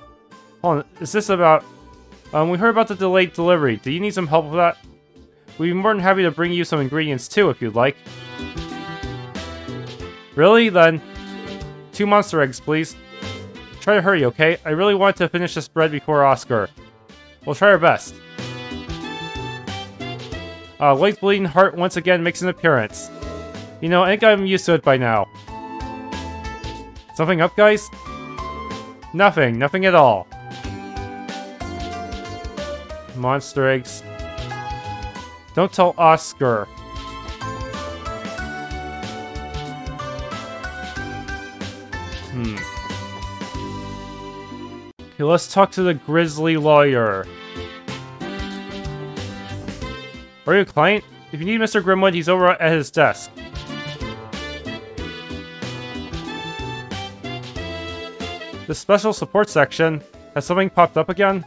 [SPEAKER 2] Hold on, is this about... we heard about the delayed delivery. Do you need some help with that? We'd be more than happy to bring you some ingredients too, if you'd like. Really? Then, 2 monster eggs, please. Try to hurry, okay? I really want to finish this bread before Oscar. We'll try our best. Lloyd's bleeding heart once again makes an appearance. You know, I think I'm used to it by now. Something up, guys? Nothing. Nothing at all. Monster eggs. Don't tell Oscar. Okay, let's talk to the grizzly lawyer. Are you a client? If you need Mr. Grimwood, he's over at his desk. The special support section. Has something popped up again?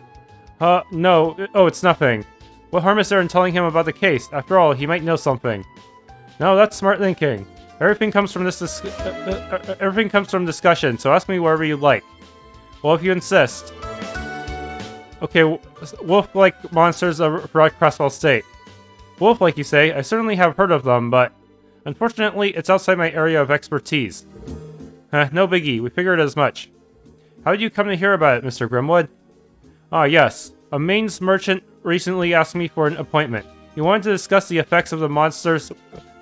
[SPEAKER 2] No. Oh, it's nothing. What harm is there in telling him about the case? After all, he might know something. No, that's smart thinking. Everything comes from everything comes from discussion, so ask me wherever you'd like. Well, if you insist. Okay, wolf-like monsters throughout Crossbell State. Wolf, like you say, I certainly have heard of them, but unfortunately, it's outside my area of expertise. No biggie, we figured as much. How did you come to hear about it, Mr. Grimwood? Ah, yes. A mains merchant recently asked me for an appointment. He wanted to discuss the effects of the monsters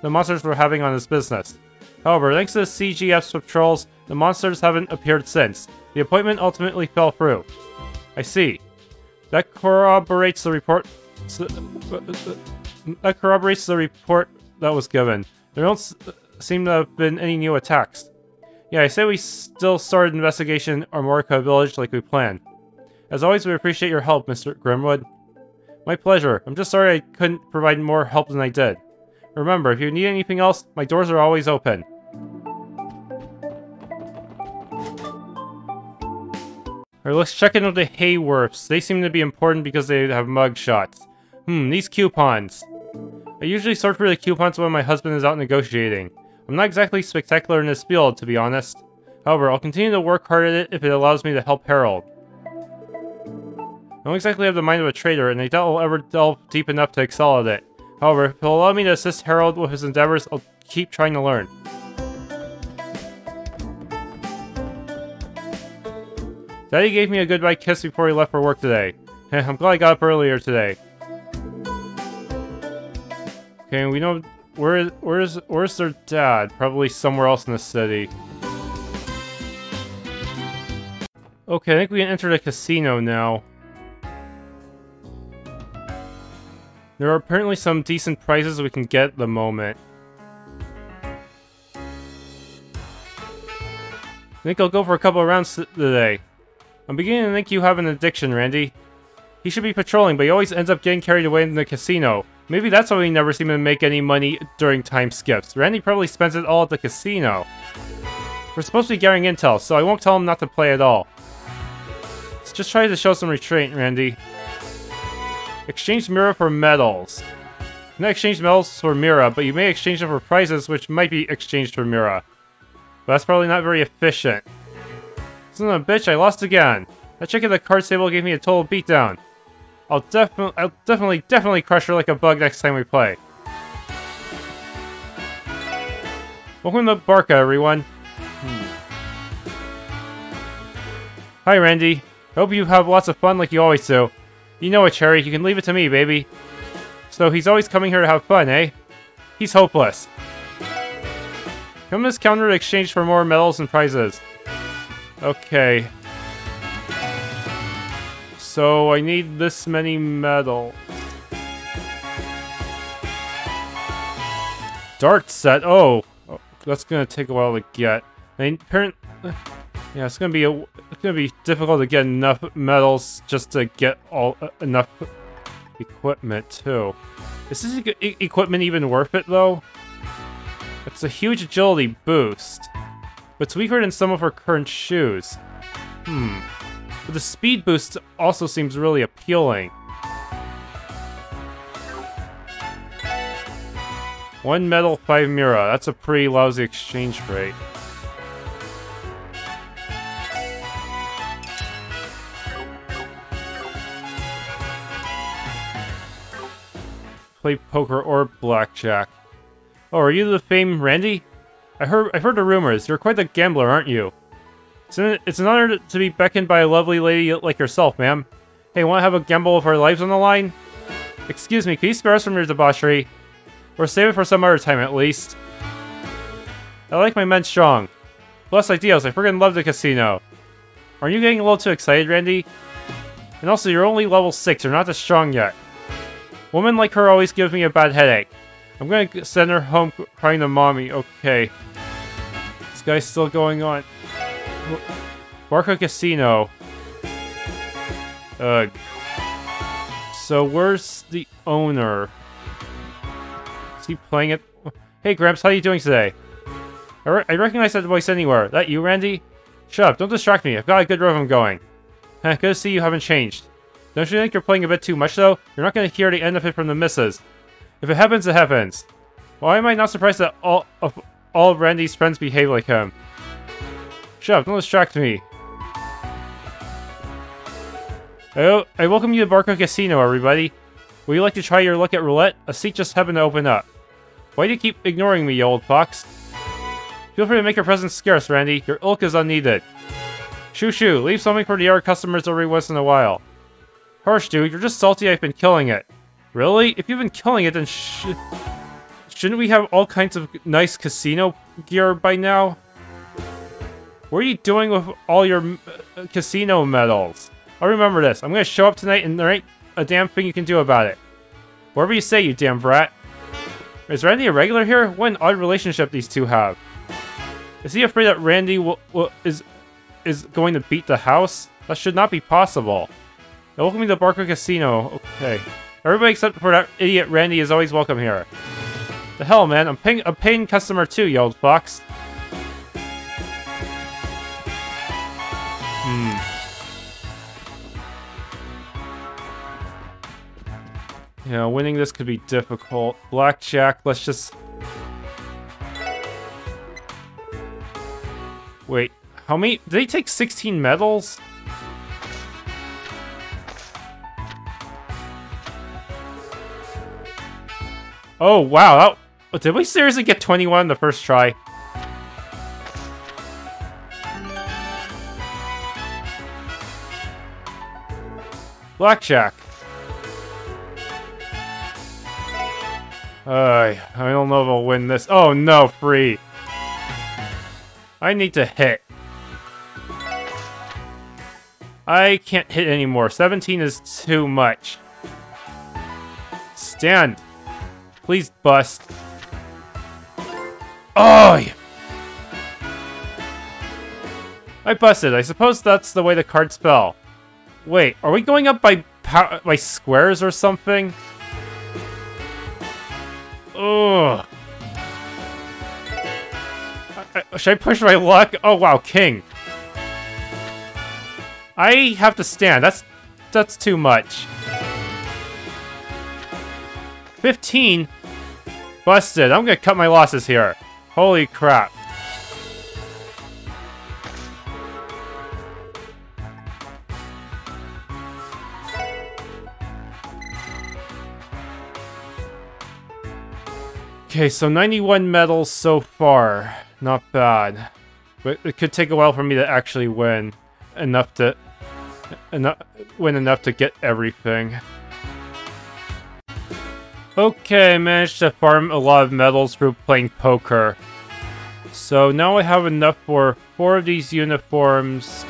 [SPEAKER 2] were having on his business. However, thanks to the CGF's patrols, the monsters haven't appeared since. The appointment ultimately fell through. I see. That corroborates the report. That corroborates the report that was given. There don't seem to have been any new attacks. Yeah, I say we still started an investigation in Armorica Village like we planned. As always, we appreciate your help, Mr. Grimwood. My pleasure. I'm just sorry I couldn't provide more help than I did. Remember, if you need anything else, my doors are always open. Alright, let's check in with the Hayworths. They seem to be important because they have mug shots. These coupons. I usually sort through the coupons when my husband is out negotiating. I'm not exactly spectacular in this field, to be honest. However, I'll continue to work hard at it if it allows me to help Harold. I don't exactly have the mind of a trader, and I doubt I'll ever delve deep enough to excel at it. However, if he'll allow me to assist Harold with his endeavors, I'll keep trying to learn. Daddy gave me a goodbye kiss before he left for work today. I'm glad I got up earlier today. Okay, we know... Where's their dad? Probably somewhere else in the city. Okay, I think we can enter the casino now. There are apparently some decent prizes we can get at the moment. I think I'll go for a couple of rounds today. I'm beginning to think you have an addiction, Randy. He should be patrolling, but he always ends up getting carried away in the casino. Maybe that's why we never seem to make any money during time skips. Randy probably spends it all at the casino. We're supposed to be getting intel, so I won't tell him not to play at all. Let's just try to show some restraint, Randy. Exchange Mira for medals. You not exchange medals for Mira, but you may exchange them for prizes, which might be exchanged for Mira. But that's probably not very efficient. Son of a bitch, I lost again. That chick at the card table gave me a total beatdown. I'll definitely crush her like a bug next time we play. Welcome to Barca, everyone. Hi, Randy. I hope you have lots of fun like you always do. You know it, Cherry. You can leave it to me, baby. So he's always coming here to have fun, eh? He's hopeless. Come to this counter to exchange for more medals and prizes. Okay. So I need this many medals. Dart set. Oh, that's gonna take a while to get. I mean, yeah, it's gonna be difficult to get enough medals just to get enough equipment too. Is this equipment even worth it though? It's a huge agility boost, but it's weaker than some of her current shoes. But the speed boost also seems really appealing. 1 medal, 5 Mira. That's a pretty lousy exchange rate. Play poker or blackjack. Oh, are you the famed Randy? I've heard the rumors. You're quite the gambler, aren't you? It's an honor to be beckoned by a lovely lady like yourself, ma'am. Hey, want to have a gamble of our lives on the line? Excuse me, can you spare us from your debauchery? Or save it for some other time, at least. I like my men strong. Plus ideals, I friggin' love the casino. Aren't you getting a little too excited, Randy? And also, you're only level 6, you're not that strong yet. Women like her always give me a bad headache. I'm gonna send her home crying to mommy. Okay. This guy's still going on. Barca Casino. Ugh. So where's the owner? Is he playing it? Hey Gramps, how are you doing today? I recognize that voice anywhere. That you, Randy? Shut up, don't distract me. I've got a good rhythm going. Good to see you haven't changed. Don't you think you're playing a bit too much though? You're not gonna hear the end of it from the missus. If it happens, it happens. Why am I not surprised that all of Randy's friends behave like him? Shut up, don't distract me. I welcome you to Barca Casino, everybody. Would you like to try your luck at roulette? A seat just happened to open up. Why do you keep ignoring me, you old fox? Feel free to make your presence scarce, Randy. Your ilk is unneeded. Shoo shoo, leave something for the other customers every once in a while. Harsh, dude, you're just salty I've been killing it. Really? If you've been killing it, then shouldn't we have all kinds of nice casino gear by now? What are you doing with all your casino medals? I'll remember this. I'm gonna show up tonight and there ain't a damn thing you can do about it. Whatever you say, you damn brat. Is Randy a regular here? What an odd relationship these two have. Is he afraid that Randy is going to beat the house? That should not be possible. Now, welcome to the Barca Casino. Okay. Everybody except for that idiot Randy is always welcome here. The hell, man. I'm a paying customer too, you old fox. Yeah, winning this could be difficult. Blackjack, let's just... Wait, how many... Did they take 16 medals? Oh, wow. Did we seriously get 21 on the first try? Blackjack. I don't know if I'll win this. Oh no, free. I need to hit. I can't hit anymore. 17 is too much. Stand. Please bust. Oh! I busted. I suppose that's the way the cards fell. Wait, are we going up by squares or something? Ugh. Should I push my luck? Oh wow, king. I have to stand. That's too much. 15? Busted. I'm gonna cut my losses here. Holy crap. Okay, so 91 medals so far. Not bad. But it could take a while for me to actually win enough to get everything. Okay, I managed to farm a lot of medals through playing poker. So now I have enough for 4 of these uniforms.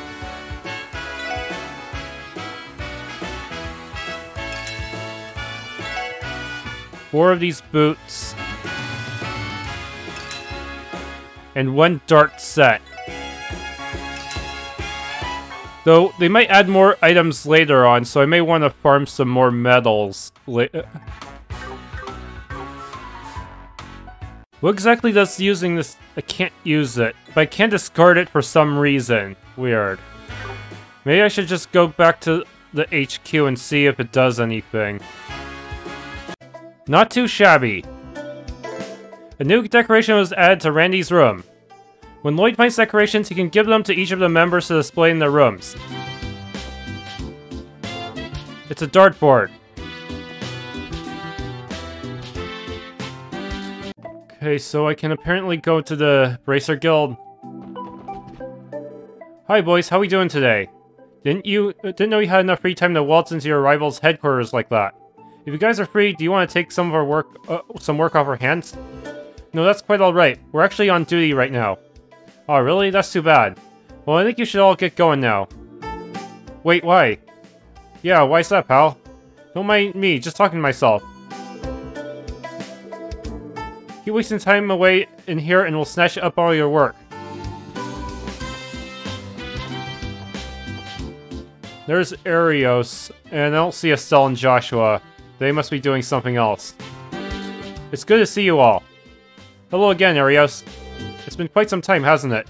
[SPEAKER 2] Four of these boots. And 1 dart set. Though, they might add more items later on, so I may want to farm some more medals. What exactly does using this... I can't use it, but I can discard it for some reason. Weird. Maybe I should just go back to the HQ and see if it does anything. Not too shabby. A new decoration was added to Randy's room. When Lloyd finds decorations, he can give them to each of the members to display in their rooms. It's a dartboard. Okay, so I can apparently go to the Bracer Guild. Hi boys, how we doing today? Didn't know you had enough free time to waltz into your rival's headquarters like that. If you guys are free, do you want to take some of our work off our hands? No, that's quite alright. We're actually on duty right now. Oh, really? That's too bad. Well, I think you should all get going now. Wait, why? Yeah, why's that, pal? Don't mind me, just talking to myself. Keep wasting time away in here and we'll snatch up all your work. There's Arios, and I don't see Estelle and Joshua. They must be doing something else. It's good to see you all. Hello again, Arios. It's been quite some time, hasn't it?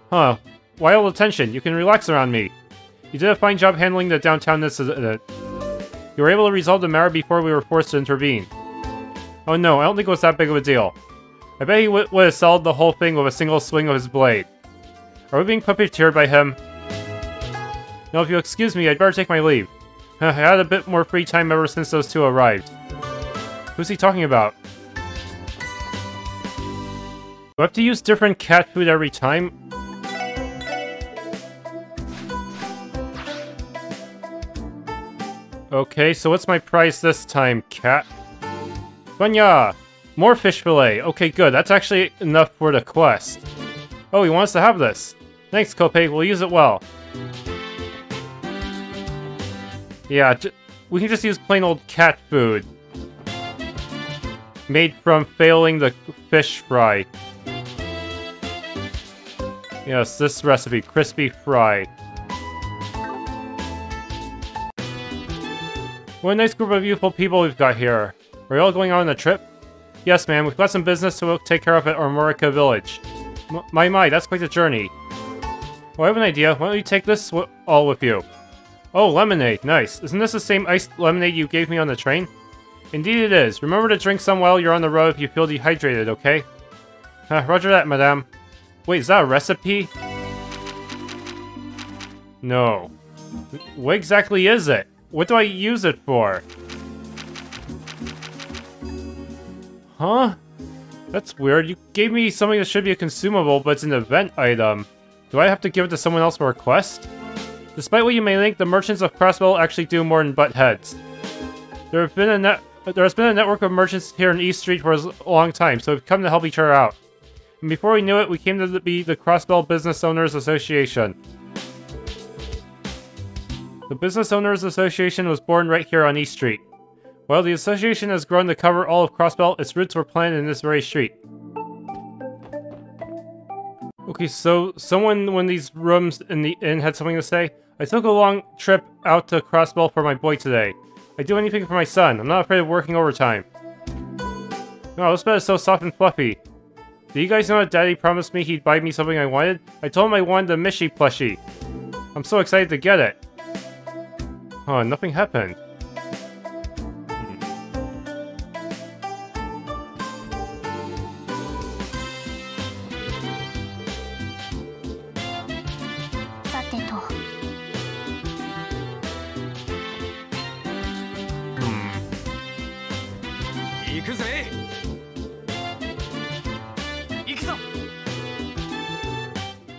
[SPEAKER 2] Huh. Why all the tension? You can relax around me. You did a fine job handling the downtown incident. You were able to resolve the matter before we were forced to intervene. Oh no, I don't think it was that big of a deal. I bet he would have solved the whole thing with a single swing of his blade. Are we being puppeteered by him? Now, if you'll excuse me, I'd better take my leave. I had a bit more free time ever since those two arrived. Who's he talking about? Do I have to use different cat food every time? Okay, so what's my price this time, cat? Sonya! More fish fillet! Okay, good. That's actually enough for the quest. Oh, he wants to have this. Thanks, Kope. We'll use it well. Yeah, we can just use plain old cat food. Made from failing the fish fry. Yes, this recipe, crispy fry. What a nice group of youthful people we've got here. Are you all going on a trip? Yes, ma'am, we've got some business to take care of at Armorica Village. My, that's quite a journey. Well, I have an idea. Why don't you take this all with you? Oh, lemonade. Nice. Isn't this the same iced lemonade you gave me on the train? Indeed it is. Remember to drink some while you're on the road if you feel dehydrated, okay? Roger that, madame. Wait, is that a recipe? No. What exactly is it? What do I use it for? Huh? That's weird. You gave me something that should be a consumable, but it's an event item. Do I have to give it to someone else for a quest? Despite what you may think, the merchants of Crossbell actually do more than butt heads. There has been a network of merchants here in East Street for a long time, so we've come to help each other out. And before we knew it, we came to be the Crossbell Business Owners Association. The Business Owners Association was born right here on East Street. While the association has grown to cover all of Crossbell, its roots were planted in this very street. Okay, so someone when these rooms in the inn had something to say. I took a long trip out to Crossbell for my boy today. I'd do anything for my son. I'm not afraid of working overtime. Oh, this bed is so soft and fluffy. Do you guys know that Daddy promised me he'd buy me something I wanted? I told him I wanted the Mishi plushie. I'm so excited to get it. Oh, nothing happened.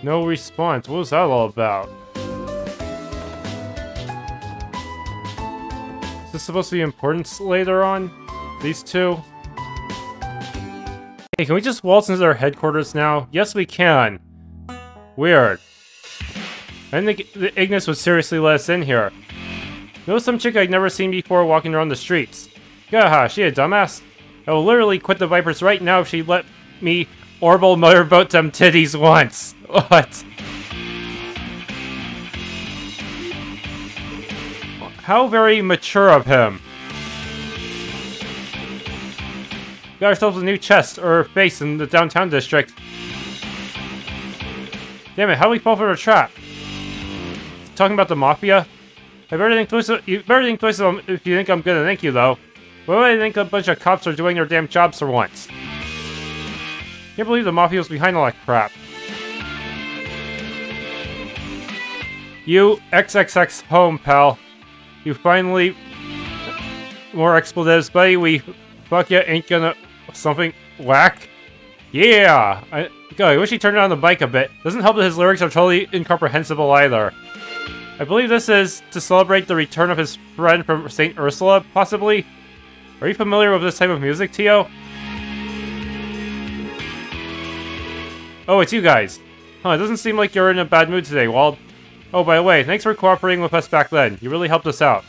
[SPEAKER 2] No response. What was that all about? Is this supposed to be important later on? These two? Hey, can we just waltz into their headquarters now? Yes, we can. Weird. I didn't think the Ignis would seriously let us in here. Notice some chick I'd never seen before walking around the streets. Gaha, she a dumbass? I will literally quit the Vipers right now if she'd let me orbital motorboat them titties once. What? How very mature of him. Got ourselves a new chest or face in the downtown district. Damn it, how do we fall for the trap? Talking about the Mafia? You better think twice if you think I'm gonna thank you, though. What do I think a bunch of cops are doing their damn jobs for once? Can't believe the Mafia was behind all that crap. You XXX home, pal. You finally... More expletives, buddy. We fuck ya ain't gonna... Something whack? Yeah! God, I wish he turned down the bike a bit. Doesn't help that his lyrics are totally incomprehensible either. I believe this is to celebrate the return of his friend from St. Ursula, possibly? Are you familiar with this type of music, Tio? Oh, it's you guys. Huh, it doesn't seem like you're in a bad mood today, Wald. Oh, by the way, thanks for cooperating with us back then. You really helped us out.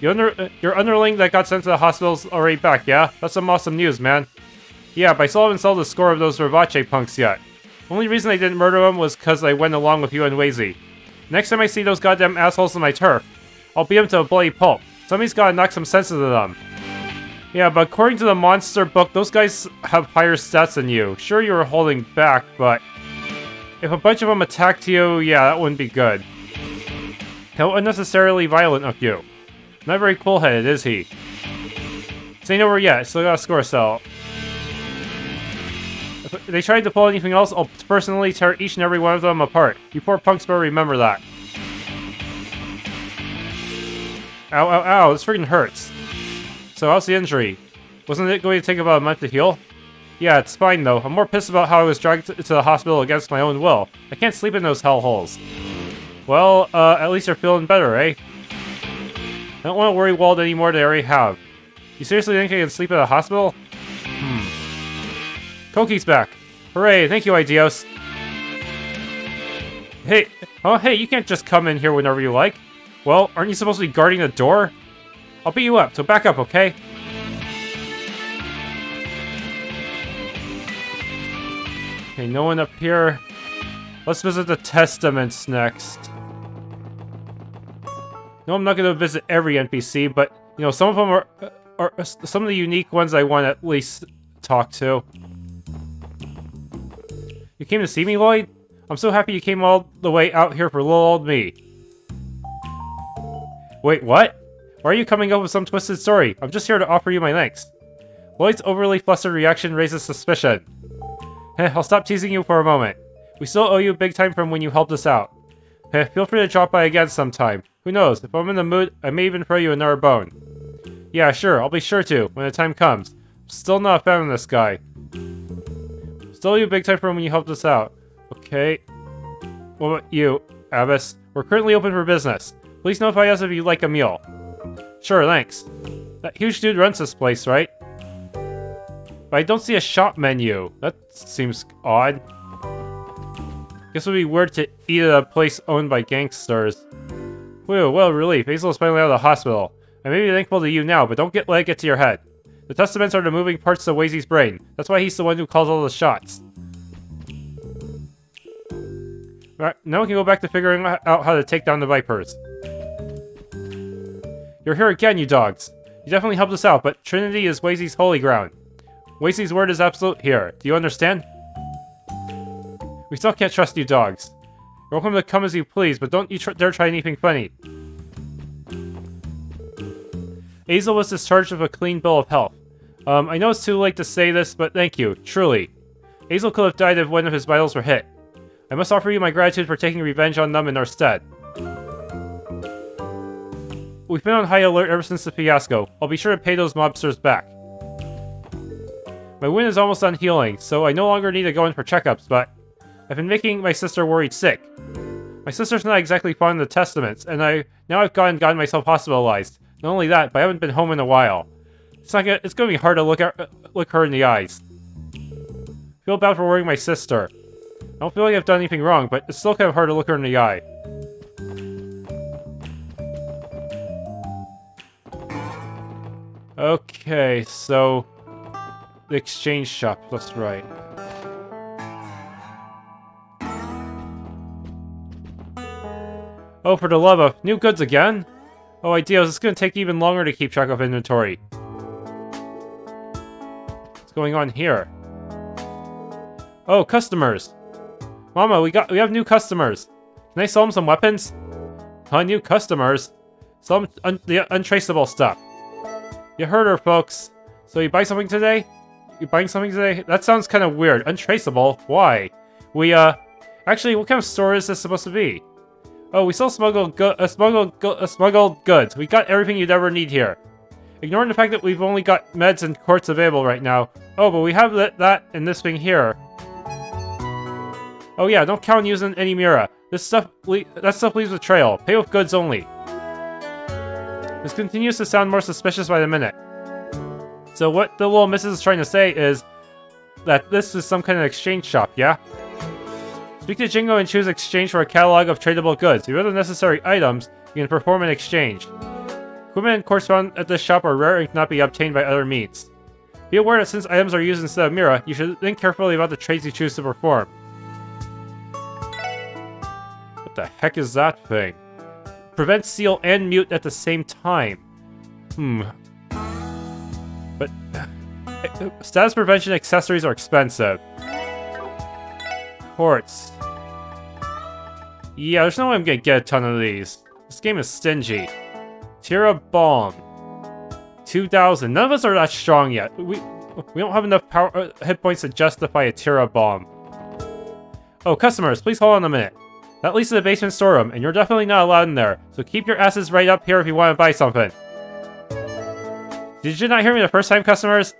[SPEAKER 2] Your underling that got sent to the hospital's already back, yeah? That's some awesome news, man. Yeah, but I still haven't solved the score of those Rivache punks yet. Only reason I didn't murder them was because I went along with you and Wazy. Next time I see those goddamn assholes on my turf, I'll beat them to a bloody pulp. Somebody's gotta knock some sense into them. Yeah, but according to the monster book, those guys have higher stats than you. Sure, you were holding back, but... If a bunch of them attacked you, yeah, that wouldn't be good. How unnecessarily violent of you. Not very cool-headed, is he? This ain't over yet, still got a score cell. If they tried to pull anything else, I'll personally tear each and every one of them apart. You poor punks better remember that. Ow, ow, ow, this freaking hurts. So how's the injury? Wasn't it going to take about a month to heal? Yeah, it's fine though. I'm more pissed about how I was dragged to the hospital against my own will. I can't sleep in those hellholes. Well, at least you're feeling better, eh? I don't want to worry Wald anymore than I already have. You seriously think I can sleep at a hospital? Koki's back. Hooray, thank you, Ideos. Hey, oh hey, you can't just come in here whenever you like. Well, aren't you supposed to be guarding the door? I'll beat you up, so back up, okay? Okay, no one up here. Let's visit the Testaments next. No, I'm not going to visit every NPC, but, you know, some of them are some of the unique ones I want to at least talk to. You came to see me, Lloyd? I'm so happy you came all the way out here for little old me. Wait, what? Why are you coming up with some twisted story? I'm just here to offer you my thanks. Lloyd's overly flustered reaction raises suspicion. I'll stop teasing you for a moment. We still owe you big time from when you helped us out. Feel free to drop by again sometime. Who knows, if I'm in the mood, I may even throw you another bone. Yeah, sure, I'll be sure to, when the time comes. I'm still not a fan of this guy. Still owe you big time from when you helped us out. Okay. What about you, Abbas? We're currently open for business. Please notify us if you'd like a meal. Sure, thanks. That huge dude runs this place, right? But I don't see a shop menu. That seems odd. Guess it would be weird to eat at a place owned by gangsters. Whew, well, relief. Hazel is finally out of the hospital. I may be thankful to you now, but don't let it get to your head. The Testaments are the moving parts of Wazy's brain. That's why he's the one who calls all the shots. Alright, now we can go back to figuring out how to take down the Vipers. You're here again, you dogs. You definitely helped us out, but Trinity is Wazy's holy ground. Wazy's word is absolute here. Do you understand? We still can't trust you dogs. You're welcome to come as you please, but don't you dare try anything funny. Hazel was discharged with a clean bill of health. I know it's too late to say this, but thank you, truly. Hazel could have died if one of his vitals were hit. I must offer you my gratitude for taking revenge on them in our stead. We've been on high alert ever since the fiasco. I'll be sure to pay those mobsters back. My wound is almost done healing, so I no longer need to go in for checkups, but I've been making my sister worried sick. My sister's not exactly fond of the Testaments, and now I've gotten myself hospitalized. Not only that, but I haven't been home in a while. It's gonna be hard to look her in the eyes. I feel bad for worrying my sister. I don't feel like I've done anything wrong, but it's still kind of hard to look her in the eye. Okay, so... the exchange shop, that's right. Oh, for the love of... new goods again? Oh, ideas, it's gonna take even longer to keep track of inventory. What's going on here? Oh, customers! Mama, we have new customers! Can I sell them some weapons? Huh, new customers? Sell them the untraceable stuff. You heard her, folks. So you buy something today? You buying something today? That sounds kind of weird. Untraceable? Why? We, Actually, what kind of store is this supposed to be? Oh, we sell smuggled goods. We got everything you'd ever need here. Ignoring the fact that we've only got meds and quartz available right now. Oh, but we have that and this thing here. Oh yeah, don't count on using any Mira. That stuff leaves a trail. Pay with goods only. This continues to sound more suspicious by the minute. So what the little missus is trying to say is that this is some kind of exchange shop, yeah? Speak to Jingo and choose exchange for a catalog of tradable goods. If you have the necessary items, you can perform an exchange. Equipment and quartz found at this shop are rare and cannot be obtained by other means. Be aware that since items are used instead of Mira, you should think carefully about the trades you choose to perform. What the heck is that thing? Prevent, seal, and mute at the same time. But status prevention accessories are expensive. Quartz. Yeah, there's no way I'm gonna get a ton of these. This game is stingy. Tira Bomb. 2,000. None of us are that strong yet. We don't have enough power hit points to justify a Tira Bomb. Oh, customers, please hold on a minute. That leads to the basement storeroom, and you're definitely not allowed in there. So keep your asses right up here if you want to buy something. Did you not hear me the first time, customers?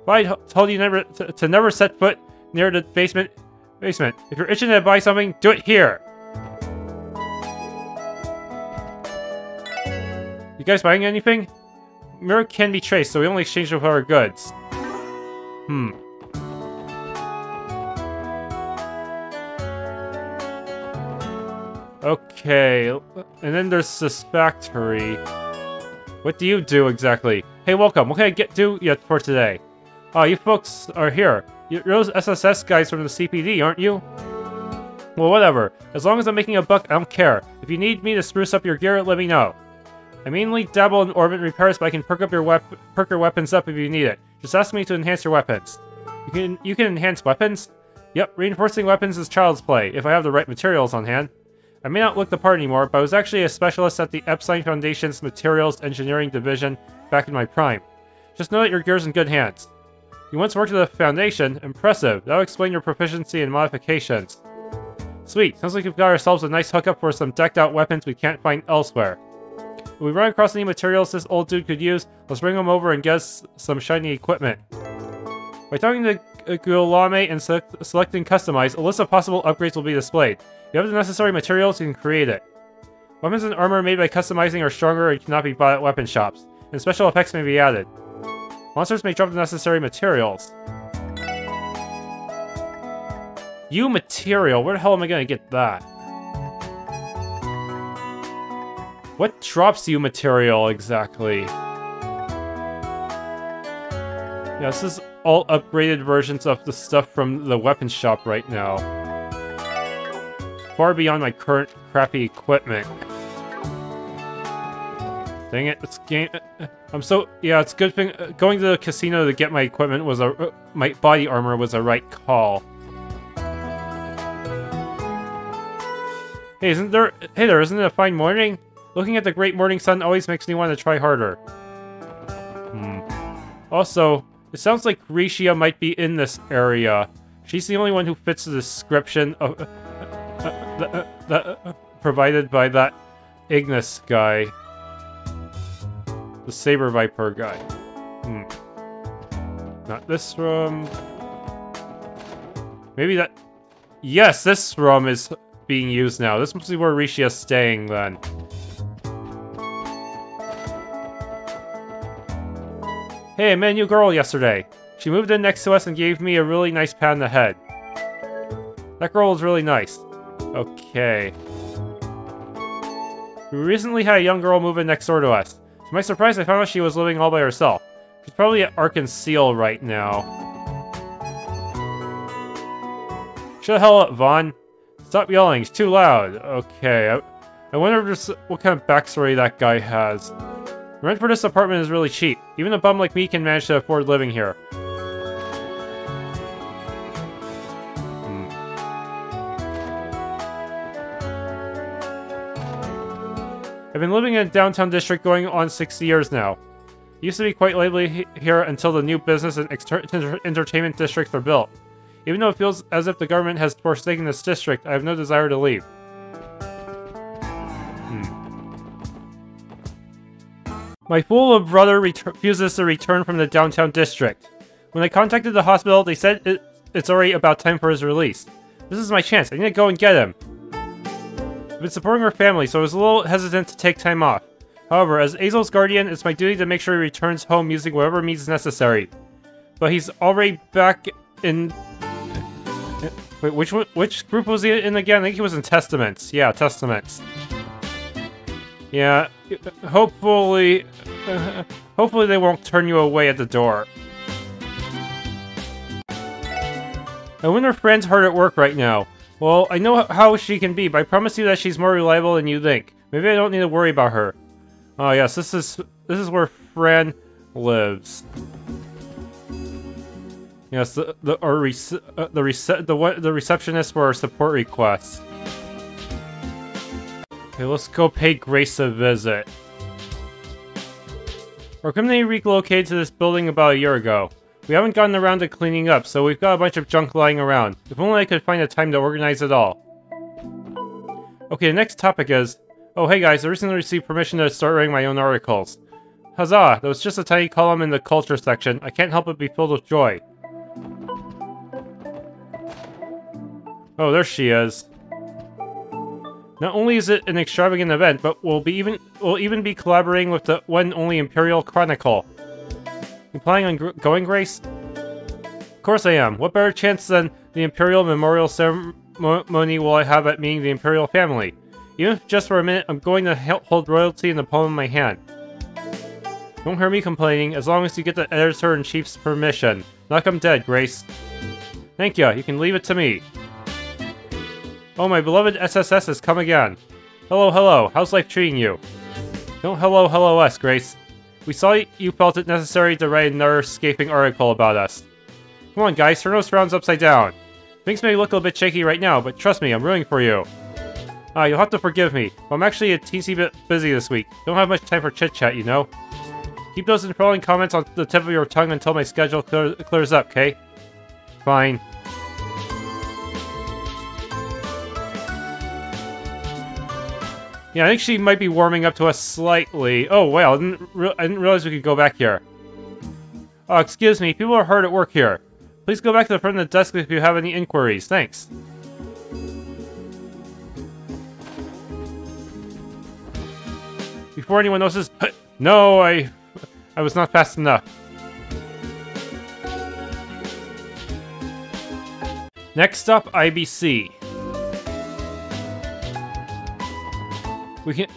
[SPEAKER 2] Well, I told you never to never set foot near the basement. If you're itching to buy something, do it here. You guys buying anything? Mirror can be traced, so we only exchange with our goods. Okay, and then there's this factory. What do you do exactly? Hey, welcome. What can I do yet for today? Oh, you folks are here. You're those SSS guys from the CPD, aren't you? Well, whatever. As long as I'm making a buck, I don't care. If you need me to spruce up your gear, let me know. I mainly dabble in orbit repairs, but I can perk your weapons up if you need it. Just ask me to enhance your weapons. You can enhance weapons? Yep, reinforcing weapons is child's play, if I have the right materials on hand. I may not look the part anymore, but I was actually a specialist at the Epstein Foundation's Materials Engineering Division back in my prime. Just know that your gear's in good hands. You once worked at the Foundation? Impressive. That'll explain your proficiency in modifications. Sweet. Sounds like we've got ourselves a nice hookup for some decked-out weapons we can't find elsewhere. If we run across any materials this old dude could use, let's bring them over and get us some shiny equipment. By talking to Guillaume and selecting Customize, a list of possible upgrades will be displayed. If you have the necessary materials, you can create it. Weapons and armor made by customizing are stronger and cannot be bought at weapon shops, and special effects may be added. Monsters may drop the necessary materials. You material? Where the hell am I gonna get that? What drops you material exactly? Yeah, this is all upgraded versions of the stuff from the weapon shop right now. Far beyond my current crappy equipment. Dang it, this game... yeah, it's a good thing going to the casino to get my equipment was my body armor was a right call. Hey, isn't it a fine morning? Looking at the great morning sun always makes me want to try harder. Also, it sounds like Rishia might be in this area. She's the only one who fits the description of provided by that Ignis guy. The Saber Viper guy. Not this room. Maybe that... Yes, this room is being used now. This must be where Rishia's staying then. Hey, I met a new girl yesterday. She moved in next to us and gave me a really nice pat on the head. That girl was really nice. Okay. We recently had a young girl move in next door to us. To my surprise, I found out she was living all by herself. She's probably at Arkansas right now. Shut the hell up, Vaughn. Stop yelling, it's too loud. Okay, I wonder what kind of backstory that guy has. The rent for this apartment is really cheap. Even a bum like me can manage to afford living here. I've been living in a downtown district going on 60 years now. It used to be quite lively here until the new business and entertainment districts were built. Even though it feels as if the government has forsaken this district, I have no desire to leave. My fool brother refuses to return from the downtown district. When I contacted the hospital, they said it's already about time for his release. This is my chance. I need to go and get him. I've been supporting our family, so I was a little hesitant to take time off. However, as Azel's guardian, it's my duty to make sure he returns home using whatever means necessary. But he's already back in... Wait, which group was he in again? I think he was in Testaments. Yeah, Testaments. Yeah, hopefully they won't turn you away at the door. I wonder if Fran's hard at work right now. Well, I know how she can be, but I promise you that she's more reliable than you think. Maybe I don't need to worry about her. Oh yes, this is where Fran lives. Yes, the receptionist for our support requests. Okay, let's go pay Grace a visit. Our company relocated to this building about a year ago. We haven't gotten around to cleaning up, so we've got a bunch of junk lying around. If only I could find a time to organize it all. Okay, the next topic is... Oh, hey guys, I recently received permission to start writing my own articles. Huzzah! That was just a tiny column in the culture section. I can't help but be filled with joy. Oh, there she is. Not only is it an extravagant event, but we'll even be collaborating with the one and only Imperial Chronicle. You planning on going, Grace? Of course I am. What better chance than the Imperial Memorial Ceremony will I have at meeting the Imperial family? Even if just for a minute, I'm going to hold royalty in the palm of my hand. Don't hear me complaining, as long as you get the Editor-in-Chief's permission. Knock 'em dead, Grace. Thank you. You can leave it to me. Oh, my beloved SSS has come again. Hello, hello. How's life treating you? Don't hello us, Grace. We saw you felt it necessary to write another scathing article about us. Come on, guys, turn those frowns upside down. Things may look a bit shaky right now, but trust me, I'm rooting for you. You'll have to forgive me. I'm actually a teensy bit busy this week. Don't have much time for chit-chat, you know? Keep those enthralling comments on the tip of your tongue until my schedule clears up, okay? Fine. Yeah, I think she might be warming up to us slightly. Oh, wow, I didn't realize we could go back here. Oh, excuse me, people are hard at work here. Please go back to the front of the desk if you have any inquiries. Thanks. Before anyone notices... No, I was not fast enough. Next up, IBC.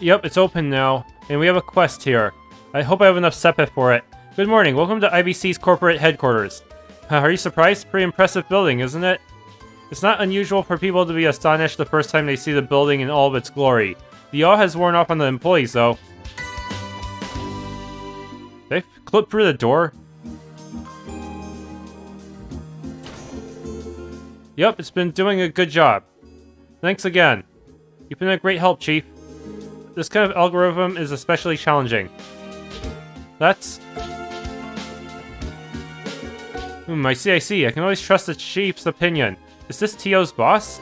[SPEAKER 2] Yep, it's open now, and we have a quest here. I hope I have enough sepith for it. Good morning, welcome to IBC's corporate headquarters. Are you surprised? Pretty impressive building, isn't it? It's not unusual for people to be astonished the first time they see the building in all of its glory. The awe has worn off on the employees, though. Did I clip through the door? Yep, it's been doing a good job. Thanks again. You've been a great help, Chief. This kind of algorithm is especially challenging. That's... I see. I can always trust the Chief's opinion. Is this Tio's boss?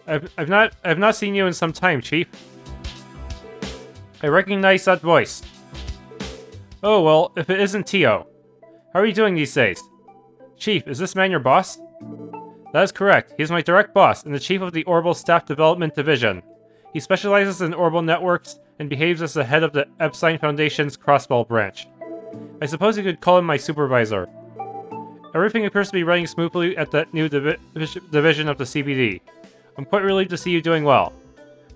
[SPEAKER 2] I've not seen you in some time, Chief. I recognize that voice. Oh, well, if it isn't Tio. How are you doing these days? Chief, is this man your boss? That is correct. He is my direct boss and the chief of the Orbital Staff Development Division. He specializes in orbital networks and behaves as the head of the Epstein Foundation's Crossbell branch. I suppose you could call him my supervisor. Everything appears to be running smoothly at that new division of the CBD. I'm quite relieved to see you doing well.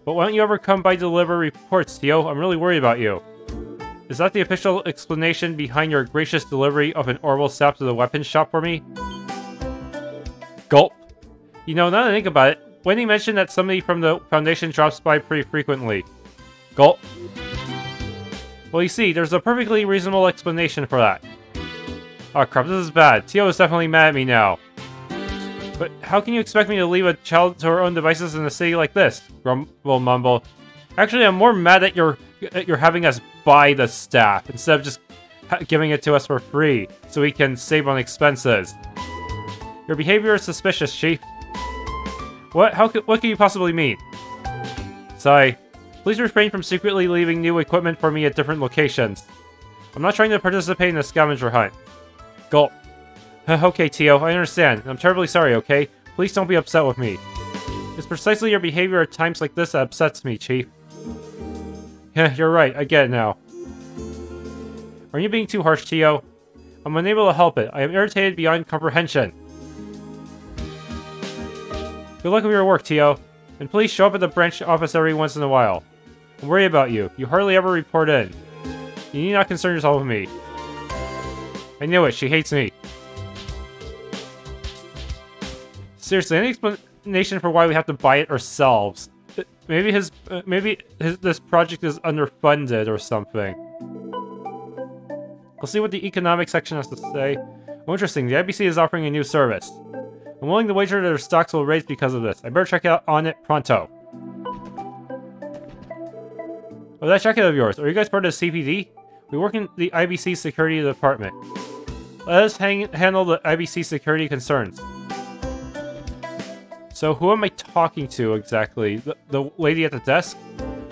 [SPEAKER 2] But why don't you ever come by to deliver reports, Tio? I'm really worried about you. Is that the official explanation behind your gracious delivery of an orbital staff to the weapons shop for me? Gulp. You know, now that I think about it, Wendy mentioned that somebody from the Foundation drops by pretty frequently. Gulp. Well, you see, there's a perfectly reasonable explanation for that. Oh crap, this is bad. Tio is definitely mad at me now. But how can you expect me to leave a child to her own devices in a city like this? Grumble mumble. Actually, I'm more mad at your you're having us buy the staff instead of just giving it to us for free so we can save on expenses. Your behavior is suspicious, Chief. What can you possibly mean? Sigh. Please refrain from secretly leaving new equipment for me at different locations. I'm not trying to participate in a scavenger hunt. Gulp. Okay, Tio, I understand. I'm terribly sorry, okay? Please don't be upset with me. It's precisely your behavior at times like this that upsets me, Chief. Yeah, you're right. I get it now. Are you being too harsh, Tio? I'm unable to help it. I am irritated beyond comprehension. Good luck with your work, Tio. And please show up at the branch office every once in a while. I'm worried about you. You hardly ever report in. You need not concern yourself with me. I knew it. She hates me. Seriously, any explanation for why we have to buy it ourselves? Maybe this project is underfunded or something. We'll see what the economic section has to say. Oh, interesting. The IBC is offering a new service. I'm willing to wager that their stocks will raise because of this. I better check out on it pronto. Oh, that jacket of yours. Are you guys part of the CPD? We work in the IBC security department. Let us handle the IBC security concerns. So who am I talking to exactly? The lady at the desk?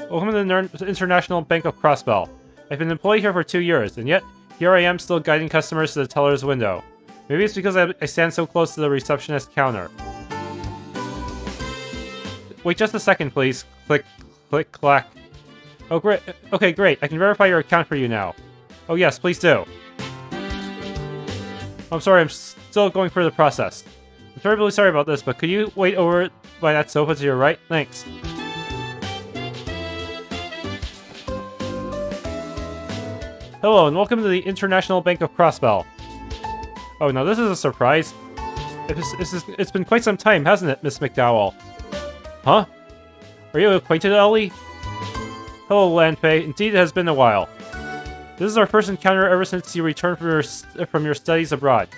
[SPEAKER 2] Welcome to the International Bank of Crossbell. I've been employed here for 2 years, and yet here I am still guiding customers to the teller's window. Maybe it's because I stand so close to the receptionist counter. Wait just a second, please. Click, click, clack. Oh, great. Okay, great. I can verify your account for you now. Oh, yes, please do. I'm sorry, I'm still going through the process. I'm terribly sorry about this, but could you wait over by that sofa to your right? Thanks. Hello, and welcome to the International Bank of Crossbell. Oh, now this is a surprise. It's been quite some time, hasn't it, Miss McDowell? Huh? Are you acquainted, Elie? Hello, Lanfei. Indeed, it has been a while. This is our first encounter ever since you returned from your studies abroad.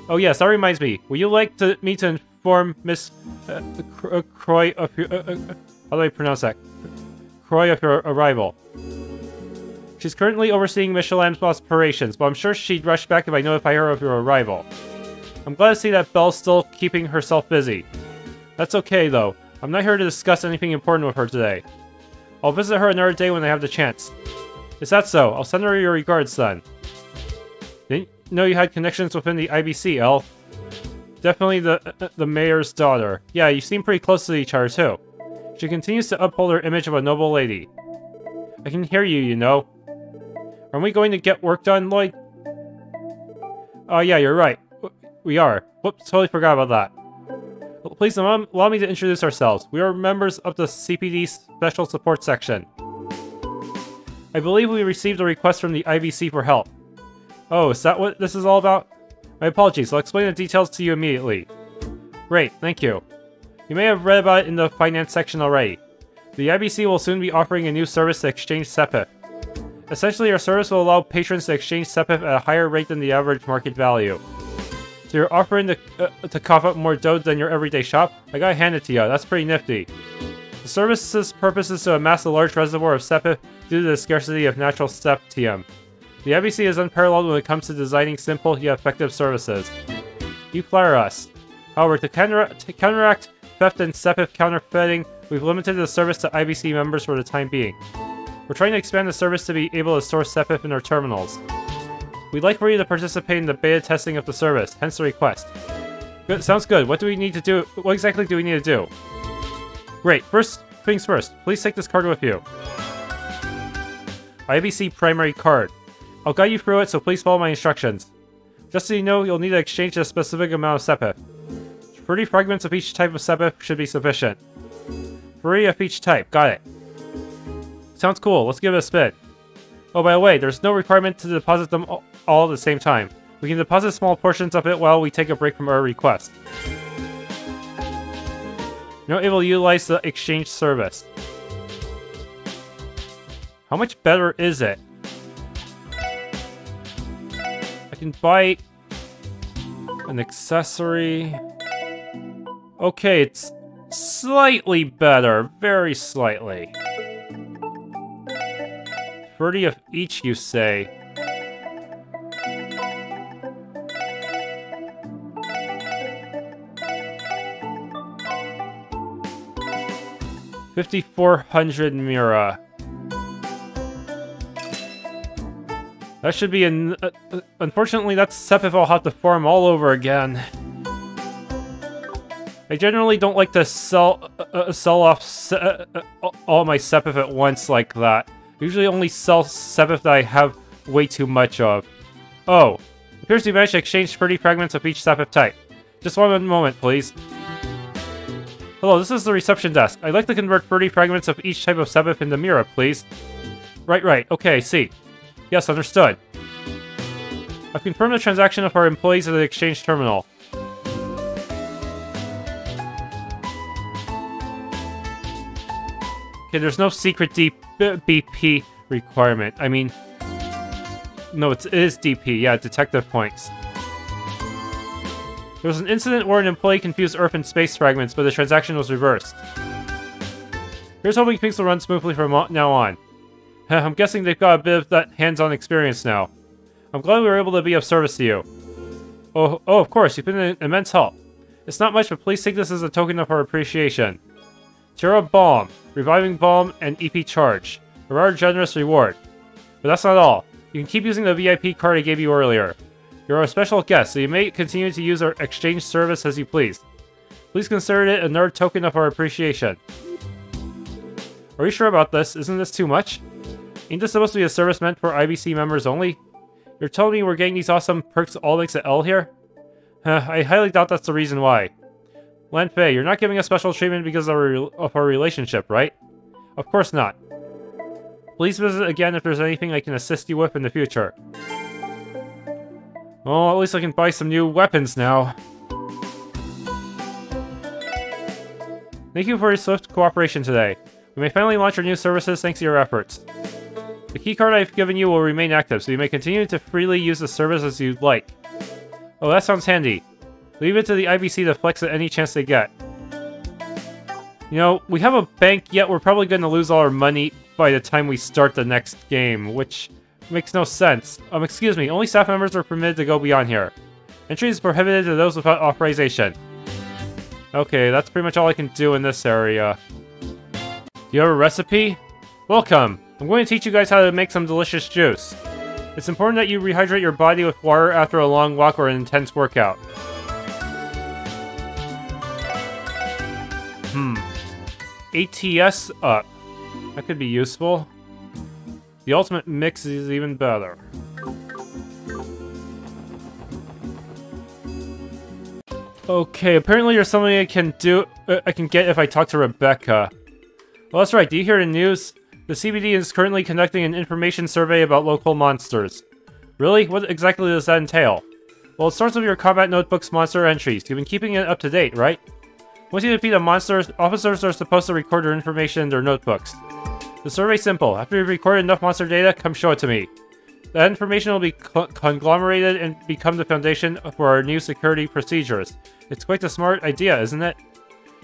[SPEAKER 2] Oh yes, that reminds me. Would you like me to inform Miss Croy of your... how do I pronounce that? Croy of your arrival. She's currently overseeing Michelin's operations, but I'm sure she'd rush back if I notify her of your arrival. I'm glad to see that Belle's still keeping herself busy. That's okay, though. I'm not here to discuss anything important with her today. I'll visit her another day when I have the chance. Is that so? I'll send her your regards, then. Didn't know you had connections within the IBC, El. Definitely the mayor's daughter. Yeah, you seem pretty close to each other, too. She continues to uphold her image of a noble lady. I can hear you, you know. Aren't we going to get work done, Lloyd? Oh, yeah, you're right. We are. Whoops, totally forgot about that. Please allow me to introduce ourselves. We are members of the CPD Special Support Section. I believe we received a request from the IBC for help. Oh, is that what this is all about? My apologies, I'll explain the details to you immediately. Great, thank you. You may have read about it in the finance section already. The IBC will soon be offering a new service to exchange CGF. Essentially, our service will allow patrons to exchange CGF at a higher rate than the average market value. So you're offering to cough up more dough than your everyday shop? I gotta hand it to you, that's pretty nifty. The service's purpose is to amass a large reservoir of CGF due to the scarcity of natural TM. The IBC is unparalleled when it comes to designing simple yet effective services. You flatter us. However, to counteract theft and CGF counterfeiting, we've limited the service to IBC members for the time being. We're trying to expand the service to be able to store CGF in our terminals. We'd like for you to participate in the beta testing of the service, hence the request. Good, sounds good. What do we need to do? What exactly do we need to do? Great. First things first. Please take this card with you. IBC primary card. I'll guide you through it, so please follow my instructions. Just so you know, you'll need to exchange a specific amount of CGF. 30 fragments of each type of CGF should be sufficient. 3 of each type. Got it. Sounds cool. Let's give it a spin. Oh, by the way, there's no requirement to deposit them all at the same time. We can deposit small portions of it while we take a break from our request. You're not able to utilize the exchange service. How much better is it? I can buy an accessory. Okay, it's slightly better. Very slightly. 30 of each, you say? $5,400 Mira. That should be an... unfortunately, that's SEPIF I'll have to farm all over again. I generally don't like to sell off all my SEPIF at once like that. I usually only sell SEPIF that I have way too much of. Oh, appears you managed to exchange 30 fragments of each SEPIF type. Just one moment, please. Hello, this is the reception desk. I'd like to convert 30 fragments of each type of SEPIF into Mira, please. Right. Okay, see. Yes, understood. I've confirmed the transaction of our employees at the exchange terminal. Okay, there's no secret BP requirement. I mean... No, it is DP. Yeah, detective points. There was an incident where an employee confused Earth and space fragments, but the transaction was reversed. Here's hoping things will run smoothly from now on. I'm guessing they've got a bit of that hands-on experience now. I'm glad we were able to be of service to you. Oh, of course, you've been an immense help. It's not much, but please take this as a token of our appreciation. Terra Balm, Reviving Balm, and EP Charge. A rather generous reward. But that's not all. You can keep using the VIP card I gave you earlier. You're a special guest, so you may continue to use our exchange service as you please. Please consider it another token of our appreciation. Are you sure about this? Isn't this too much? Ain't this supposed to be a service meant for IBC members only? You're telling me we're getting these awesome perks all thanks to L here? I highly doubt that's the reason why. Lan Fei, you're not giving us special treatment because of our relationship, right? Of course not. Please visit again if there's anything I can assist you with in the future. Well, at least I can buy some new weapons now. Thank you for your swift cooperation today. We may finally launch our new services thanks to your efforts. The keycard I've given you will remain active, so you may continue to freely use the service as you'd like. Oh, that sounds handy. Leave it to the IBC to flex at any chance they get. You know, we have a bank, yet we're probably going to lose all our money by the time we start the next game, which makes no sense. Excuse me, only staff members are permitted to go beyond here. Entry is prohibited to those without authorization. Okay, that's pretty much all I can do in this area. Do you have a recipe? Welcome! I'm going to teach you guys how to make some delicious juice. It's important that you rehydrate your body with water after a long walk or an intense workout. ATS up. That could be useful. The ultimate mix is even better. Okay, apparently there's something I can get if I talk to Rebecca. Well, that's right. Do you hear the news? The CBD is currently conducting an information survey about local monsters. Really? What exactly does that entail? Well, it starts with your combat notebook's monster entries. You've been keeping it up to date, right? Once you defeat a monster, officers are supposed to record their information in their notebooks. The survey's simple. After you've recorded enough monster data, come show it to me. That information will be conglomerated and become the foundation for our new security procedures. It's quite a smart idea, isn't it?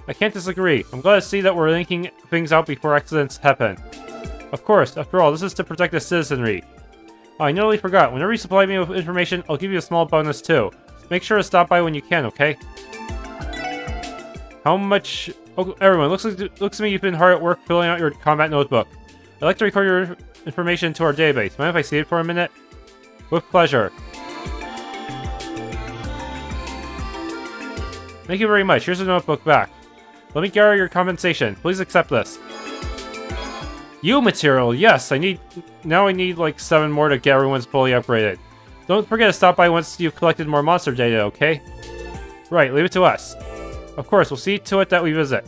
[SPEAKER 2] I can't disagree. I'm glad to see that we're linking things out before accidents happen. Of course, after all, this is to protect the citizenry. Oh, I nearly forgot. Whenever you supply me with information, I'll give you a small bonus too. Make sure to stop by when you can, okay? How much... Oh, everyone, looks to me you've been hard at work filling out your combat notebook. I'd like to record your information into our database. Mind if I see it for a minute? With pleasure. Thank you very much. Here's the notebook back. Let me gather your compensation. Please accept this. You material, yes, I need like 7 more to get everyone's fully upgraded. Don't forget to stop by once you've collected more monster data, okay? Right, leave it to us. Of course, we'll see to it that we visit.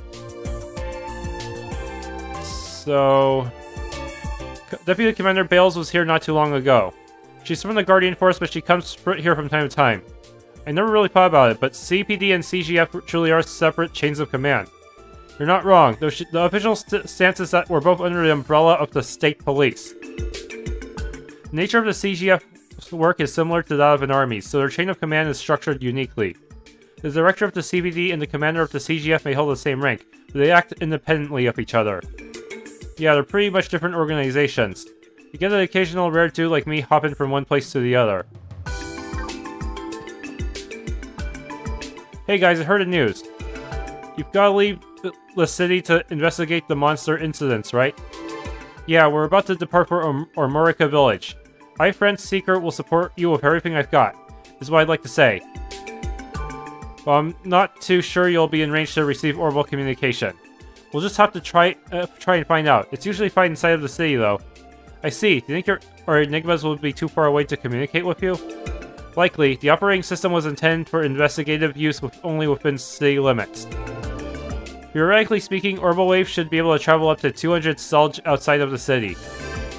[SPEAKER 2] So... Deputy Commander Baelz was here not too long ago. She's from the Guardian Force, but she comes here from time to time. I never really thought about it, but CPD and CGF truly are separate chains of command. You're not wrong. The official stance is that we're both under the umbrella of the state police. The nature of the CGF's work is similar to that of an army, so their chain of command is structured uniquely. The director of the CPD and the commander of the CGF may hold the same rank, but they act independently of each other. Yeah, they're pretty much different organizations. You get an occasional rare dude like me hopping from one place to the other. Hey guys, I heard the news. You've got to leave the city to investigate the monster incidents, right? Yeah, we're about to depart for Omurika village. I, Fran Seeker, will support you with everything I've got. This is what I'd like to say. Well, I'm not too sure you'll be in range to receive orbital communication. We'll just have to try and find out. It's usually fine inside of the city, though. I see. Do you think our Enigmas will be too far away to communicate with you? Likely. The operating system was intended for investigative use only within city limits. Theoretically speaking, orbital waves should be able to travel up to 200 Selj outside of the city.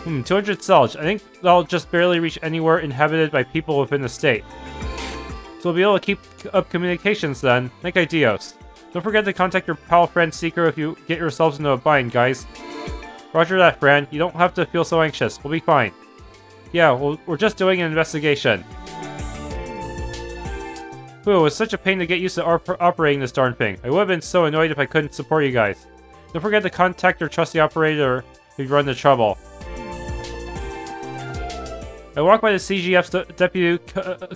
[SPEAKER 2] 200 Selj. I think that'll just barely reach anywhere inhabited by people within the state. So we'll be able to keep up communications then. Think ideos. Don't forget to contact your pal Fran Seeker if you get yourselves into a bind, guys. Roger that, Fran. You don't have to feel so anxious. We'll be fine. Yeah, we're just doing an investigation. Whew, it was such a pain to get used to operating this darn thing. I would have been so annoyed if I couldn't support you guys. Don't forget to contact your trusty operator if you run into trouble. I walked by the CGF's Deputy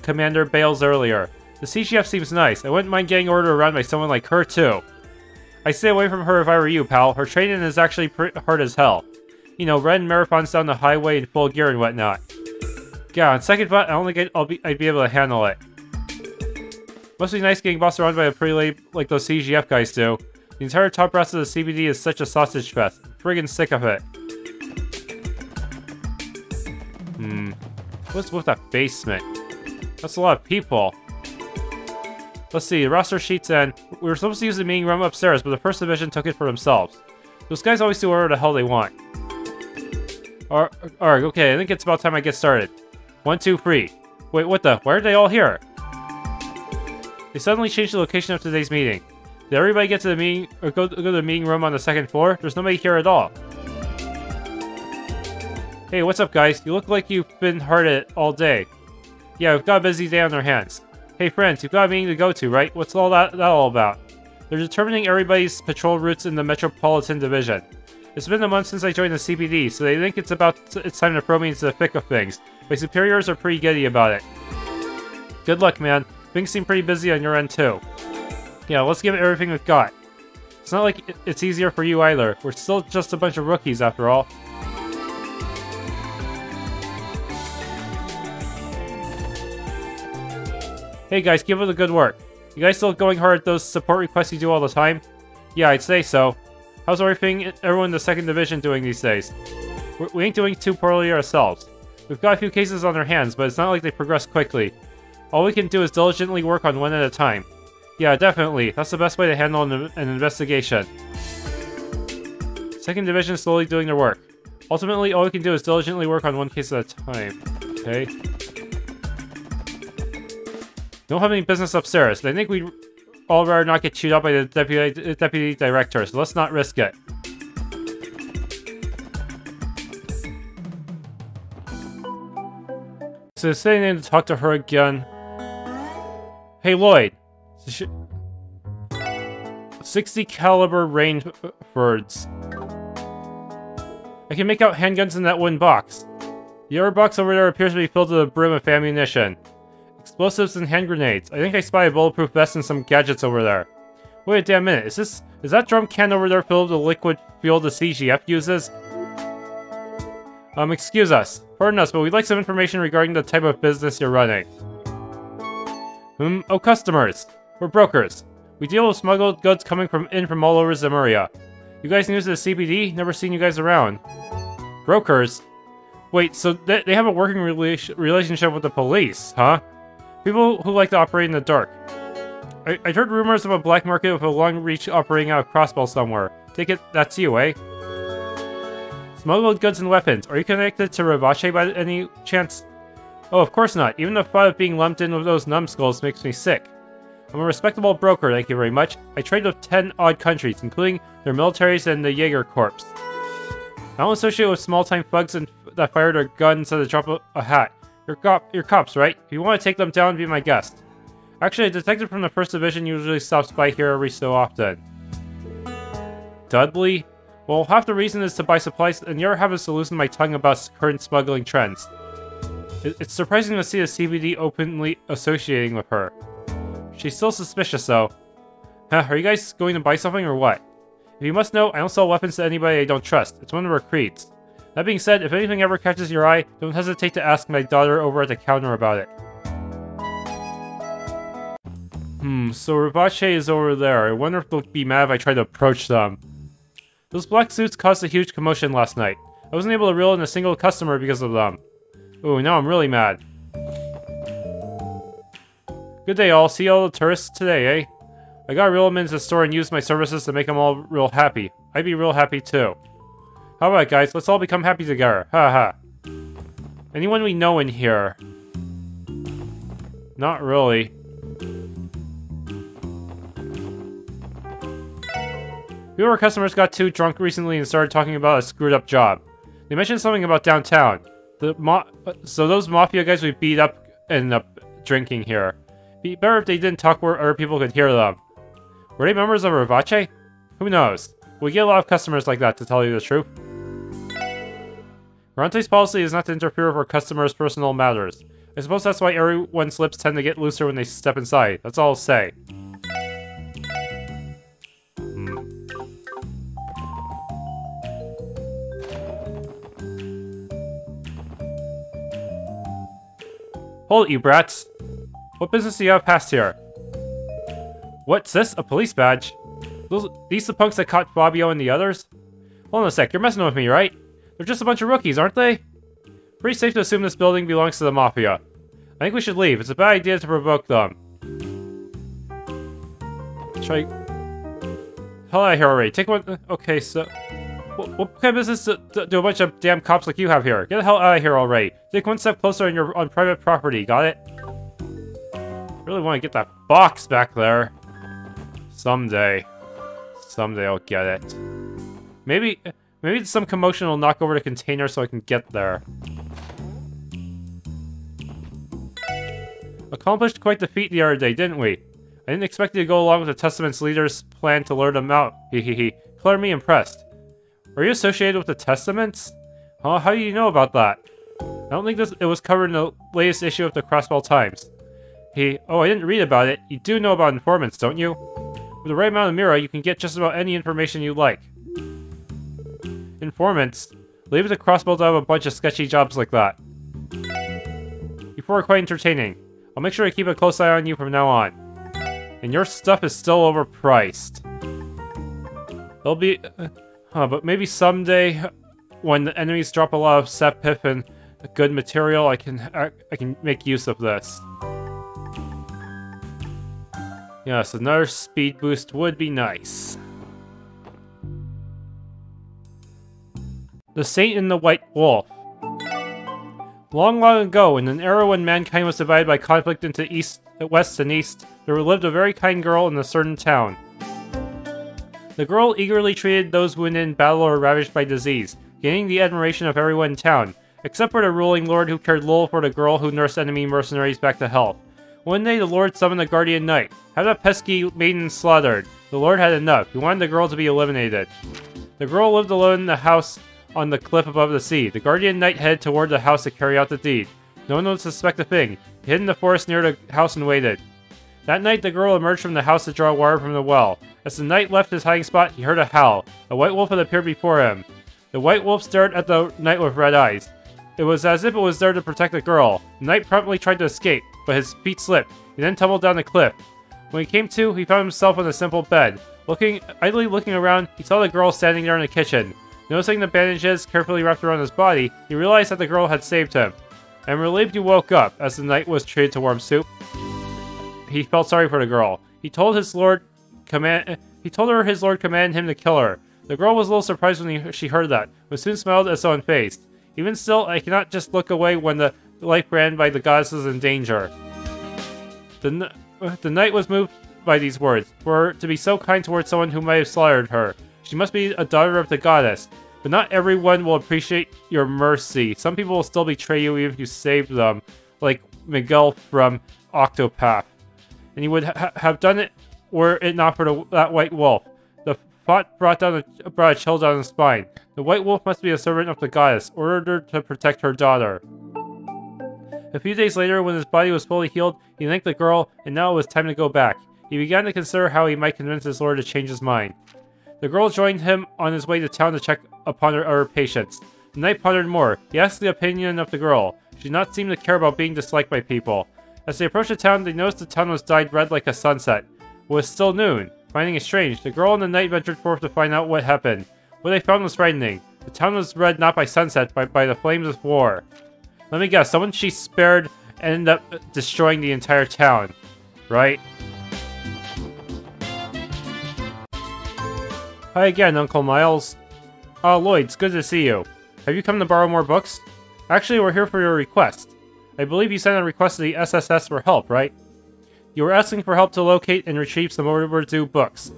[SPEAKER 2] Commander Baelz earlier. The CGF seems nice. I wouldn't mind getting ordered around by someone like her, too. I'd stay away from her if I were you, pal. Her training is actually hard as hell. You know, running marathons down the highway in full gear and whatnot. Yeah, on second thought, I don't think I'd be able to handle it. Must be nice getting bossed around by a pretty lady like those CGF guys do. The entire top brass of the CBD is such a sausage fest. I'm friggin' sick of it. What's with that basement? That's a lot of people. Let's see, the roster sheets in. We were supposed to use the meeting room upstairs, but the First Division took it for themselves. Those guys always do whatever the hell they want. Alright, okay, I think it's about time I get started. 1, 2, 3. Wait, what the? Why are they all here? They suddenly changed the location of today's meeting. Did everybody get to the meeting, or go to the meeting room on the second floor? There's nobody here at all. Hey, what's up, guys? You look like you've been hard at it all day. Yeah, we've got a busy day on our hands. Hey, friends, you've got a meeting to go to, right? What's all that all about? They're determining everybody's patrol routes in the Metropolitan Division. It's been a month since I joined the CPD, so they think it's time to throw me into the thick of things. My superiors are pretty giddy about it. Good luck, man. Things seem pretty busy on your end, too. Yeah, let's give it everything we've got. It's not like it's easier for you either. We're still just a bunch of rookies, after all. Hey guys, keep up the good work. You guys still going hard at those support requests you do all the time? Yeah, I'd say so. How's everyone in the 2nd Division doing these days? We ain't doing too poorly ourselves. We've got a few cases on our hands, but it's not like they progress quickly. All we can do is diligently work on one at a time. Yeah, definitely. That's the best way to handle an investigation. 2nd Division is slowly doing their work. Ultimately, all we can do is diligently work on one case at a time. Okay? Don't have any business upstairs. I think we'd all rather not get chewed up by the deputy director, so let's not risk it. So sitting in to talk to her again. Hey Lloyd. 60 caliber range birds. I can make out handguns in that wooden box. The other box over there appears to be filled to the brim with ammunition. Explosives and hand grenades. I think I spy a bulletproof vest and some gadgets over there. Wait a damn minute, is that drum can over there filled with the liquid fuel the CGF uses? Excuse us. Pardon us, but we'd like some information regarding the type of business you're running. Oh, customers. We're brokers. We deal with smuggled goods coming from all over Zemuria. You guys new to the CBD? Never seen you guys around. Brokers? Wait, so they have a working relationship with the police, huh? People who like to operate in the dark. I've heard rumors of a black market with a long reach operating out of Crossbell somewhere. Take it that's you, eh? Smuggled goods and weapons. Are you connected to Rivache by any chance? Oh, of course not. Even the thought of being lumped in with those numbskulls makes me sick. I'm a respectable broker, thank you very much. I trade with 10 odd countries, including their militaries and the Jaeger Corps. I don't associate with small-time thugs that fire their guns at the drop of a hat. You're cops, right? If you want to take them down, be my guest. Actually, a detective from the 1st Division usually stops by here every so often. Dudley? Well, half the reason is to buy supplies, and you're having to loosen my tongue about current smuggling trends. It's surprising to see the CBD openly associating with her. She's still suspicious, though. Huh, are you guys going to buy something or what? If you must know, I don't sell weapons to anybody I don't trust. It's one of our creeds. That being said, if anything ever catches your eye, don't hesitate to ask my daughter over at the counter about it. So Rivache is over there. I wonder if they'll be mad if I try to approach them. Those black suits caused a huge commotion last night. I wasn't able to reel in a single customer because of them. Ooh, now I'm really mad. Good day, all. See all the tourists today, eh? I gotta reel them into the store and use my services to make them all real happy. I'd be real happy, too. How about it, guys? Let's all become happy together. Ha ha. Anyone we know in here? Not really. Few of our customers got too drunk recently and started talking about a screwed up job. They mentioned something about downtown. So those mafia guys we beat up ended up drinking here. Be better if they didn't talk where other people could hear them. Were they members of Rivache? Who knows? We get a lot of customers like that, to tell you the truth. Garante's policy is not to interfere with our customers' personal matters. I suppose that's why everyone's lips tend to get looser when they step inside. That's all I'll say. Hold it, you brats. What business do you have past here? What's this? A police badge? These the punks that caught Fabio and the others? Hold on a sec, you're messing with me, right? They're just a bunch of rookies, aren't they? Pretty safe to assume this building belongs to the Mafia. I think we should leave. It's a bad idea to provoke them. Try... Hell out of here already. Take one... Okay, so... What kind of business do a bunch of damn cops like you have here? Get the hell out of here already. Take one step closer and you're on private property, got it? Really want to get that box back there. Someday. Someday I'll get it. Maybe some commotion will knock over the container so I can get there. Accomplished quite the feat the other day, didn't we? I didn't expect you to go along with the Testament's leader's plan to lure them out. Hehehe. Clear me impressed. Are you associated with the Testaments? Huh? How do you know about that? I don't think it was covered in the latest issue of the Crossbell Times. Oh, I didn't read about it. You do know about informants, don't you? With the right amount of Mira, you can get just about any information you like. Informants? Leave it to Crossbell to have a bunch of sketchy jobs like that. You four are quite entertaining. I'll make sure to keep a close eye on you from now on. And your stuff is still overpriced. There'll be... but maybe someday, when the enemies drop a lot of Sepip and good material, I can make use of this. Yes, another speed boost would be nice. The Saint and the White Wolf. Long, long ago, in an era when mankind was divided by conflict into west and east, there lived a very kind girl in a certain town. The girl eagerly treated those wounded in battle or ravaged by disease, gaining the admiration of everyone in town, except for the ruling lord who cared little for the girl who nursed enemy mercenaries back to health. One day, the lord summoned a guardian knight. Have that pesky maiden slaughtered. The lord had enough. He wanted the girl to be eliminated. The girl lived alone in the house on the cliff above the sea. The guardian knight headed toward the house to carry out the deed. No one would suspect a thing. He hid in the forest near the house and waited. That night, the girl emerged from the house to draw water from the well. As the knight left his hiding spot, he heard a howl. A white wolf had appeared before him. The white wolf stared at the knight with red eyes. It was as if it was there to protect the girl. The knight promptly tried to escape, but his feet slipped. He then tumbled down the cliff. When he came to, he found himself on a simple bed. Idly looking around, he saw the girl standing there in the kitchen. Noticing the bandages carefully wrapped around his body, he realized that the girl had saved him. I'm relieved you woke up, as the knight was treated to warm soup. He felt sorry for the girl. He told her his lord commanded him to kill her. The girl was a little surprised when she heard that, but soon smiled as though unfazed. Even still, I cannot just look away when the life brand by the goddess is in danger. The knight was moved by these words. For her to be so kind towards someone who might have slaughtered her. She must be a daughter of the goddess. But not everyone will appreciate your mercy. Some people will still betray you even if you saved them. Like Miguel from Octopath. And he would have done it were it not for that white wolf. The thought brought a chill down his spine. The White Wolf must be a servant of the goddess, ordered to protect her daughter. A few days later, when his body was fully healed, he thanked the girl, and now it was time to go back. He began to consider how he might convince his lord to change his mind. The girl joined him on his way to town to check upon her patients. The knight pondered more. He asked the opinion of the girl. She did not seem to care about being disliked by people. As they approached the town, they noticed the town was dyed red like a sunset. It was still noon. Finding it strange, the girl and the knight ventured forth to find out what happened. What they found was frightening. The town was red not by sunset, but by the flames of war. Let me guess, someone she spared ended up destroying the entire town. Right? Hi again, Uncle Miles. Lloyd, it's good to see you. Have you come to borrow more books? Actually, we're here for your request. I believe you sent a request to the SSS for help, right? You were asking for help to locate and retrieve some overdue books.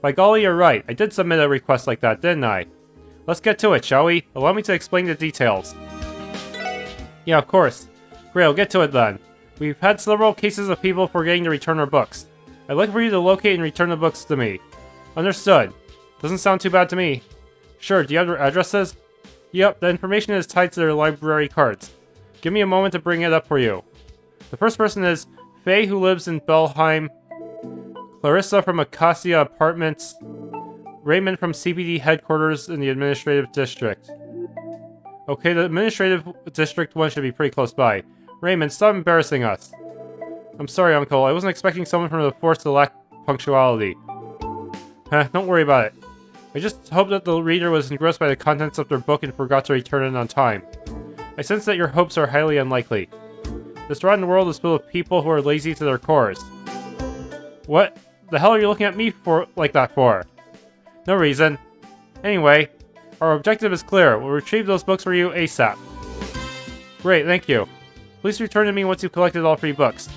[SPEAKER 2] By golly, you're right. I did submit a request like that, didn't I? Let's get to it, shall we? Allow me to explain the details. Yeah, of course. Great, I'll get to it then. We've had several cases of people forgetting to return our books. I'd like for you to locate and return the books to me. Understood. Doesn't sound too bad to me. Sure, do you have their addresses? Yep, the information is tied to their library cards. Give me a moment to bring it up for you. The first person is Faye, who lives in Belheim, Clarissa from Acacia Apartments, Raymond from CBD headquarters in the administrative district. Okay, the administrative district one should be pretty close by. Raymond, stop embarrassing us. I'm sorry, Uncle. I wasn't expecting someone from the force to lack punctuality. Don't worry about it. I just hope that the reader was engrossed by the contents of their book and forgot to return it on time. I sense that your hopes are highly unlikely. This rotten world is full of people who are lazy to their cores. What the hell are you looking at me like that for? No reason. Anyway, our objective is clear. We'll retrieve those books for you ASAP. Great, thank you. Please return to me once you've collected all 3 books.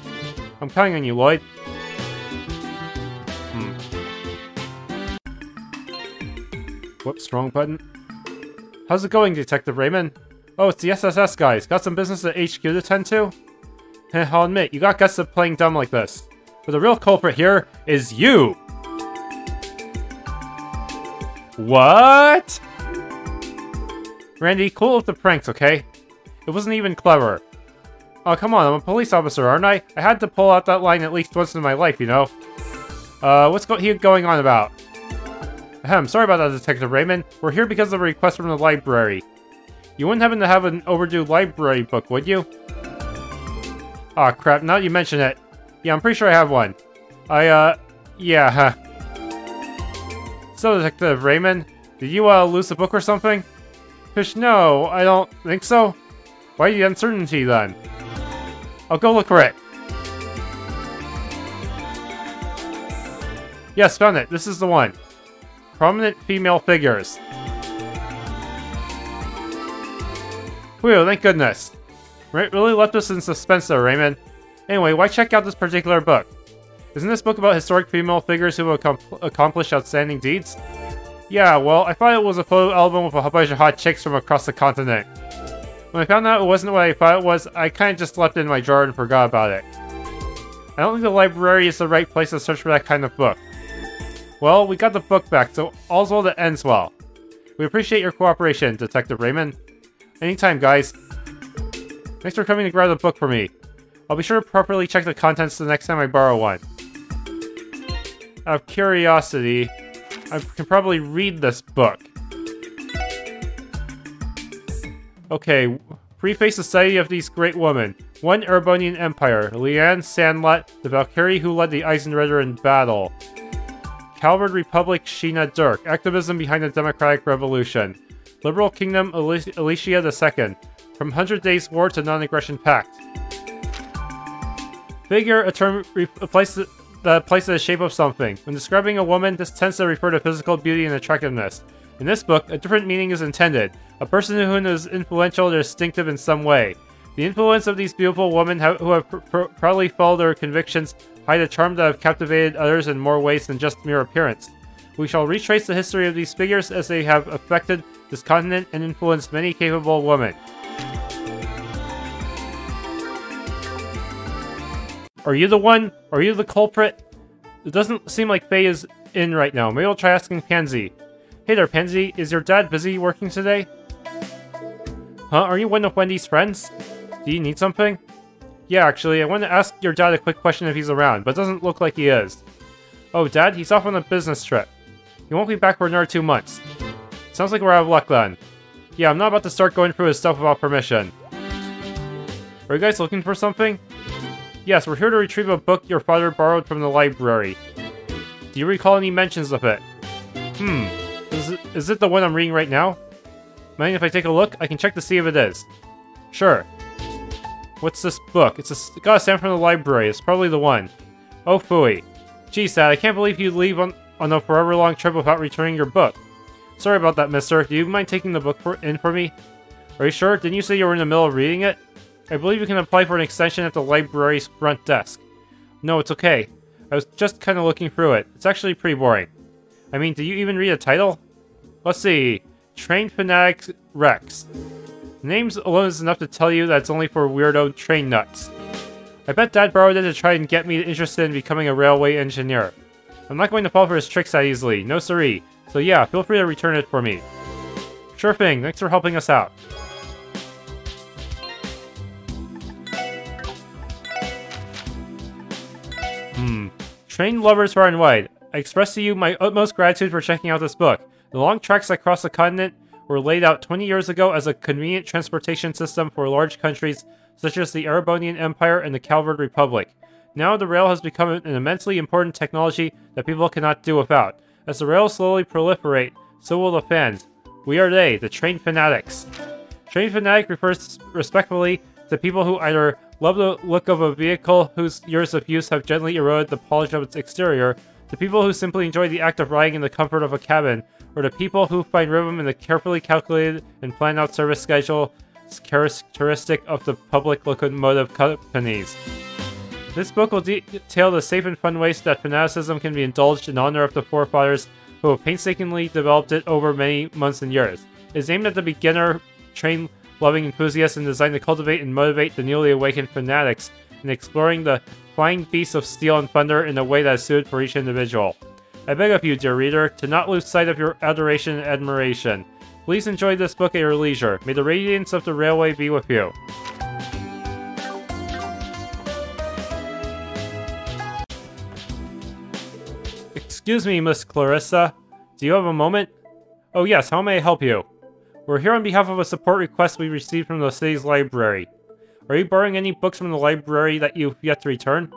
[SPEAKER 2] I'm counting on you, Lloyd. Whoops, wrong button. How's it going, Detective Raymond? Oh, it's the SSS guys. Got some business at HQ to tend to? I'll admit, you got guts of playing dumb like this. But the real culprit here is you! What? Randy, cool with the pranks, okay? It wasn't even clever. Oh, come on, I'm a police officer, aren't I? I had to pull out that line at least once in my life, you know? What's going on about? Ahem, sorry about that, Detective Raymond. We're here because of a request from the library. You wouldn't happen to have an overdue library book, would you? Aw, crap, now that you mention it. Yeah, I'm pretty sure I have one. Yeah, So, Detective Raymond, did you, lose a book or something? Fish, no, I don't think so. Why the uncertainty, then? I'll go look for it. Yes, found it. This is the one. Prominent female figures. Whew, thank goodness. Really left us in suspense there, Raymond. Anyway, why check out this particular book? Isn't this book about historic female figures who have accomplished outstanding deeds? Yeah, well, I thought it was a photo album with a bunch of hot chicks from across the continent. When I found out it wasn't what I thought it was, I kinda just left it in my drawer and forgot about it. I don't think the library is the right place to search for that kind of book. Well, we got the book back, so all's well that ends well. We appreciate your cooperation, Detective Raymond. Anytime, guys. Thanks for coming to grab the book for me. I'll be sure to properly check the contents the next time I borrow one. Out of curiosity, I can probably read this book. Okay, Preface Society of these Great Women. One Erebonian Empire. Leanne Sandlot, the Valkyrie who led the Eisenritter in battle. Calvard Republic Sheena Dirk. Activism behind the Democratic Revolution. Liberal Kingdom Alicia II. From 100 Days War to Non-Aggression Pact. Figure, a term that places the shape of something. When describing a woman, this tends to refer to physical beauty and attractiveness. In this book, a different meaning is intended. A person who is influential or distinctive in some way. The influence of these beautiful women who have proudly followed their convictions hide a charm that have captivated others in more ways than just mere appearance. We shall retrace the history of these figures as they have affected this continent and influenced many capable women. Are you the one? Are you the culprit? It doesn't seem like Faye is in right now. Maybe I'll try asking Pansy. Hey there, Pansy. Is your dad busy working today? Huh? Are you one of Wendy's friends? Do you need something? Yeah, actually, I want to ask your dad a quick question if he's around, but it doesn't look like he is. Oh, Dad? He's off on a business trip. He won't be back for another 2 months. Sounds like we're out of luck then. Yeah, I'm not about to start going through his stuff without permission. Are you guys looking for something? Yes, we're here to retrieve a book your father borrowed from the library. Do you recall any mentions of it? Is it the one I'm reading right now? Mind if I take a look? I can check to see if it is. Sure. What's this book? It's got a stamp from the library. It's probably the one. Oh, phooey. Geez, Dad, I can't believe you'd leave on a forever long trip without returning your book. Sorry about that, mister. Do you mind taking the book in for me? Are you sure? Didn't you say you were in the middle of reading it? I believe you can apply for an extension at the library's front desk. No, it's okay. I was just kind of looking through it. It's actually pretty boring. I mean, did you even read a title? Let's see. Train Fanatics Rex. Names alone is enough to tell you that it's only for weirdo train nuts. I bet Dad borrowed it to try and get me interested in becoming a railway engineer. I'm not going to fall for his tricks that easily. No siree. So yeah, feel free to return it for me. Sure thing. Thanks for helping us out. Train lovers far and wide, I express to you my utmost gratitude for checking out this book. The long tracks that cross the continent were laid out 20 years ago as a convenient transportation system for large countries such as the Erebonian Empire and the Calvard Republic. Now the rail has become an immensely important technology that people cannot do without. As the rails slowly proliferate, so will the fans. We are they, the train fanatics. Train fanatic refers respectfully to people who either love the look of a vehicle whose years of use have gently eroded the polish of its exterior, to people who simply enjoy the act of riding in the comfort of a cabin, or to people who find rhythm in the carefully calculated and planned out service schedule characteristic of the public locomotive companies. This book will detail the safe and fun ways that fanaticism can be indulged in honor of the forefathers who have painstakingly developed it over many months and years. It is aimed at the beginner train-loving enthusiasts and designed to cultivate and motivate the newly awakened fanatics in exploring the flying beasts of steel and thunder in a way that is suited for each individual. I beg of you, dear reader, to not lose sight of your adoration and admiration. Please enjoy this book at your leisure. May the radiance of the railway be with you. Excuse me, Miss Clarissa. Do you have a moment? Oh yes, how may I help you? We're here on behalf of a support request we received from the city's library. Are you borrowing any books from the library that you've yet to return?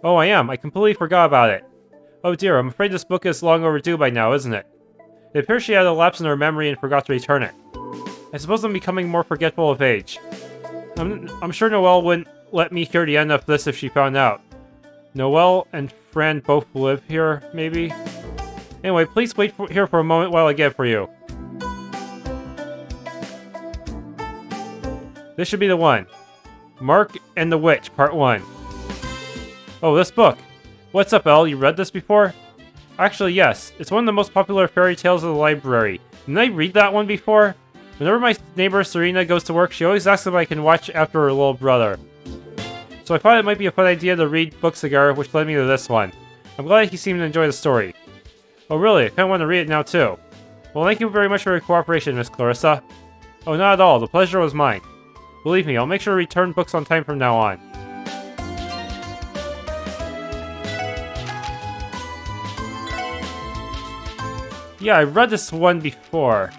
[SPEAKER 2] Oh, I am. I completely forgot about it. Oh dear, I'm afraid this book is long overdue by now, isn't it? It appears she had a lapse in her memory and forgot to return it. I suppose I'm becoming more forgetful of age. I'm sure Noel wouldn't let me hear the end of this if she found out. Noel and Fran both live here, maybe? Anyway, please wait here for a moment while I get it for you. This should be the one. Mark and the Witch, Part 1. Oh, this book. What's up, Elle? You read this before? Actually, yes. It's one of the most popular fairy tales of the library. Didn't I read that one before? Whenever my neighbor Serena goes to work, she always asks if I can watch after her little brother. So I thought it might be a fun idea to read books together, which led me to this one. I'm glad he seemed to enjoy the story. Oh really? I kinda want to read it now too. Well, thank you very much for your cooperation, Miss Clarissa. Oh, not at all. The pleasure was mine. Believe me, I'll make sure to return books on time from now on. Yeah, I read this one before.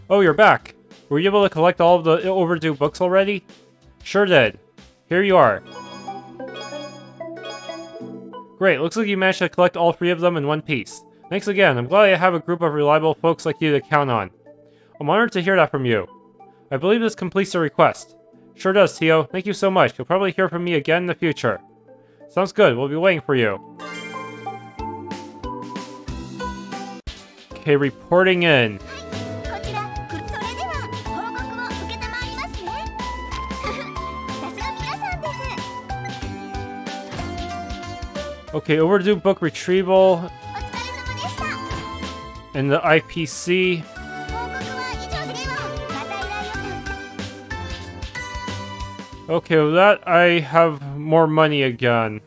[SPEAKER 2] Oh, you're back. Were you able to collect all of the overdue books already? Sure did. Here you are. Great, looks like you managed to collect all 3 of them in one piece. Thanks again, I'm glad I have a group of reliable folks like you to count on. I'm honored to hear that from you. I believe this completes the request. Sure does, Tio. Thank you so much. You'll probably hear from me again in the future. Sounds good, we'll be waiting for you. Okay, reporting in. Okay, overdue book retrieval. And the IPC. Okay, with that, I have more money again.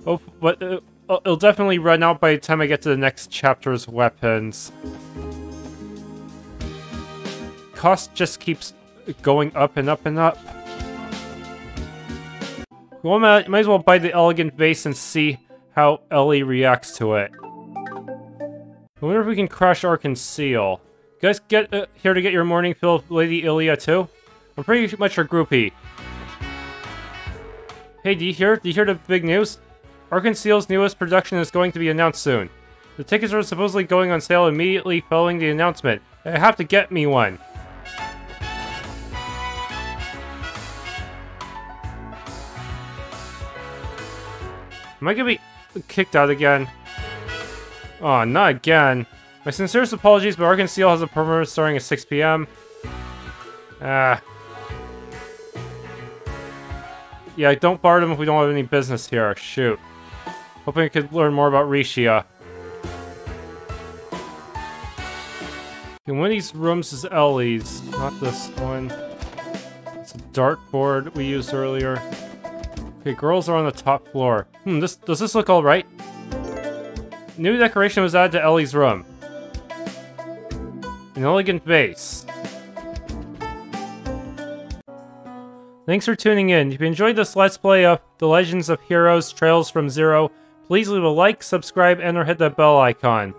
[SPEAKER 2] Oh, but it'll definitely run out by the time I get to the next chapter's weapons. Cost just keeps going up and up and up. Well, might as well buy the elegant vase and see how Elie reacts to it. I wonder if we can crash or conceal. You guys get here to get your morning fill with Lady Ilia too? I'm pretty much her groupie. Hey, do you hear the big news? Arconceal's newest production is going to be announced soon. The tickets are supposedly going on sale immediately following the announcement. I have to get me one. Am I gonna be kicked out again? Oh, not again. My sincerest apologies, but Arconceal has a permanent starting at 6 p.m. Yeah, don't bar them if we don't have any business here. Shoot. Hoping I could learn more about Rishia. And one of these rooms is Elie's, not this one. It's a dartboard we used earlier. Okay, girls are on the top floor. Does this look alright? New decoration was added to Elie's room. An elegant vase. Thanks for tuning in. If you enjoyed this Let's Play of The Legends of Heroes Trails from Zero, please leave a like, subscribe, and or hit that bell icon.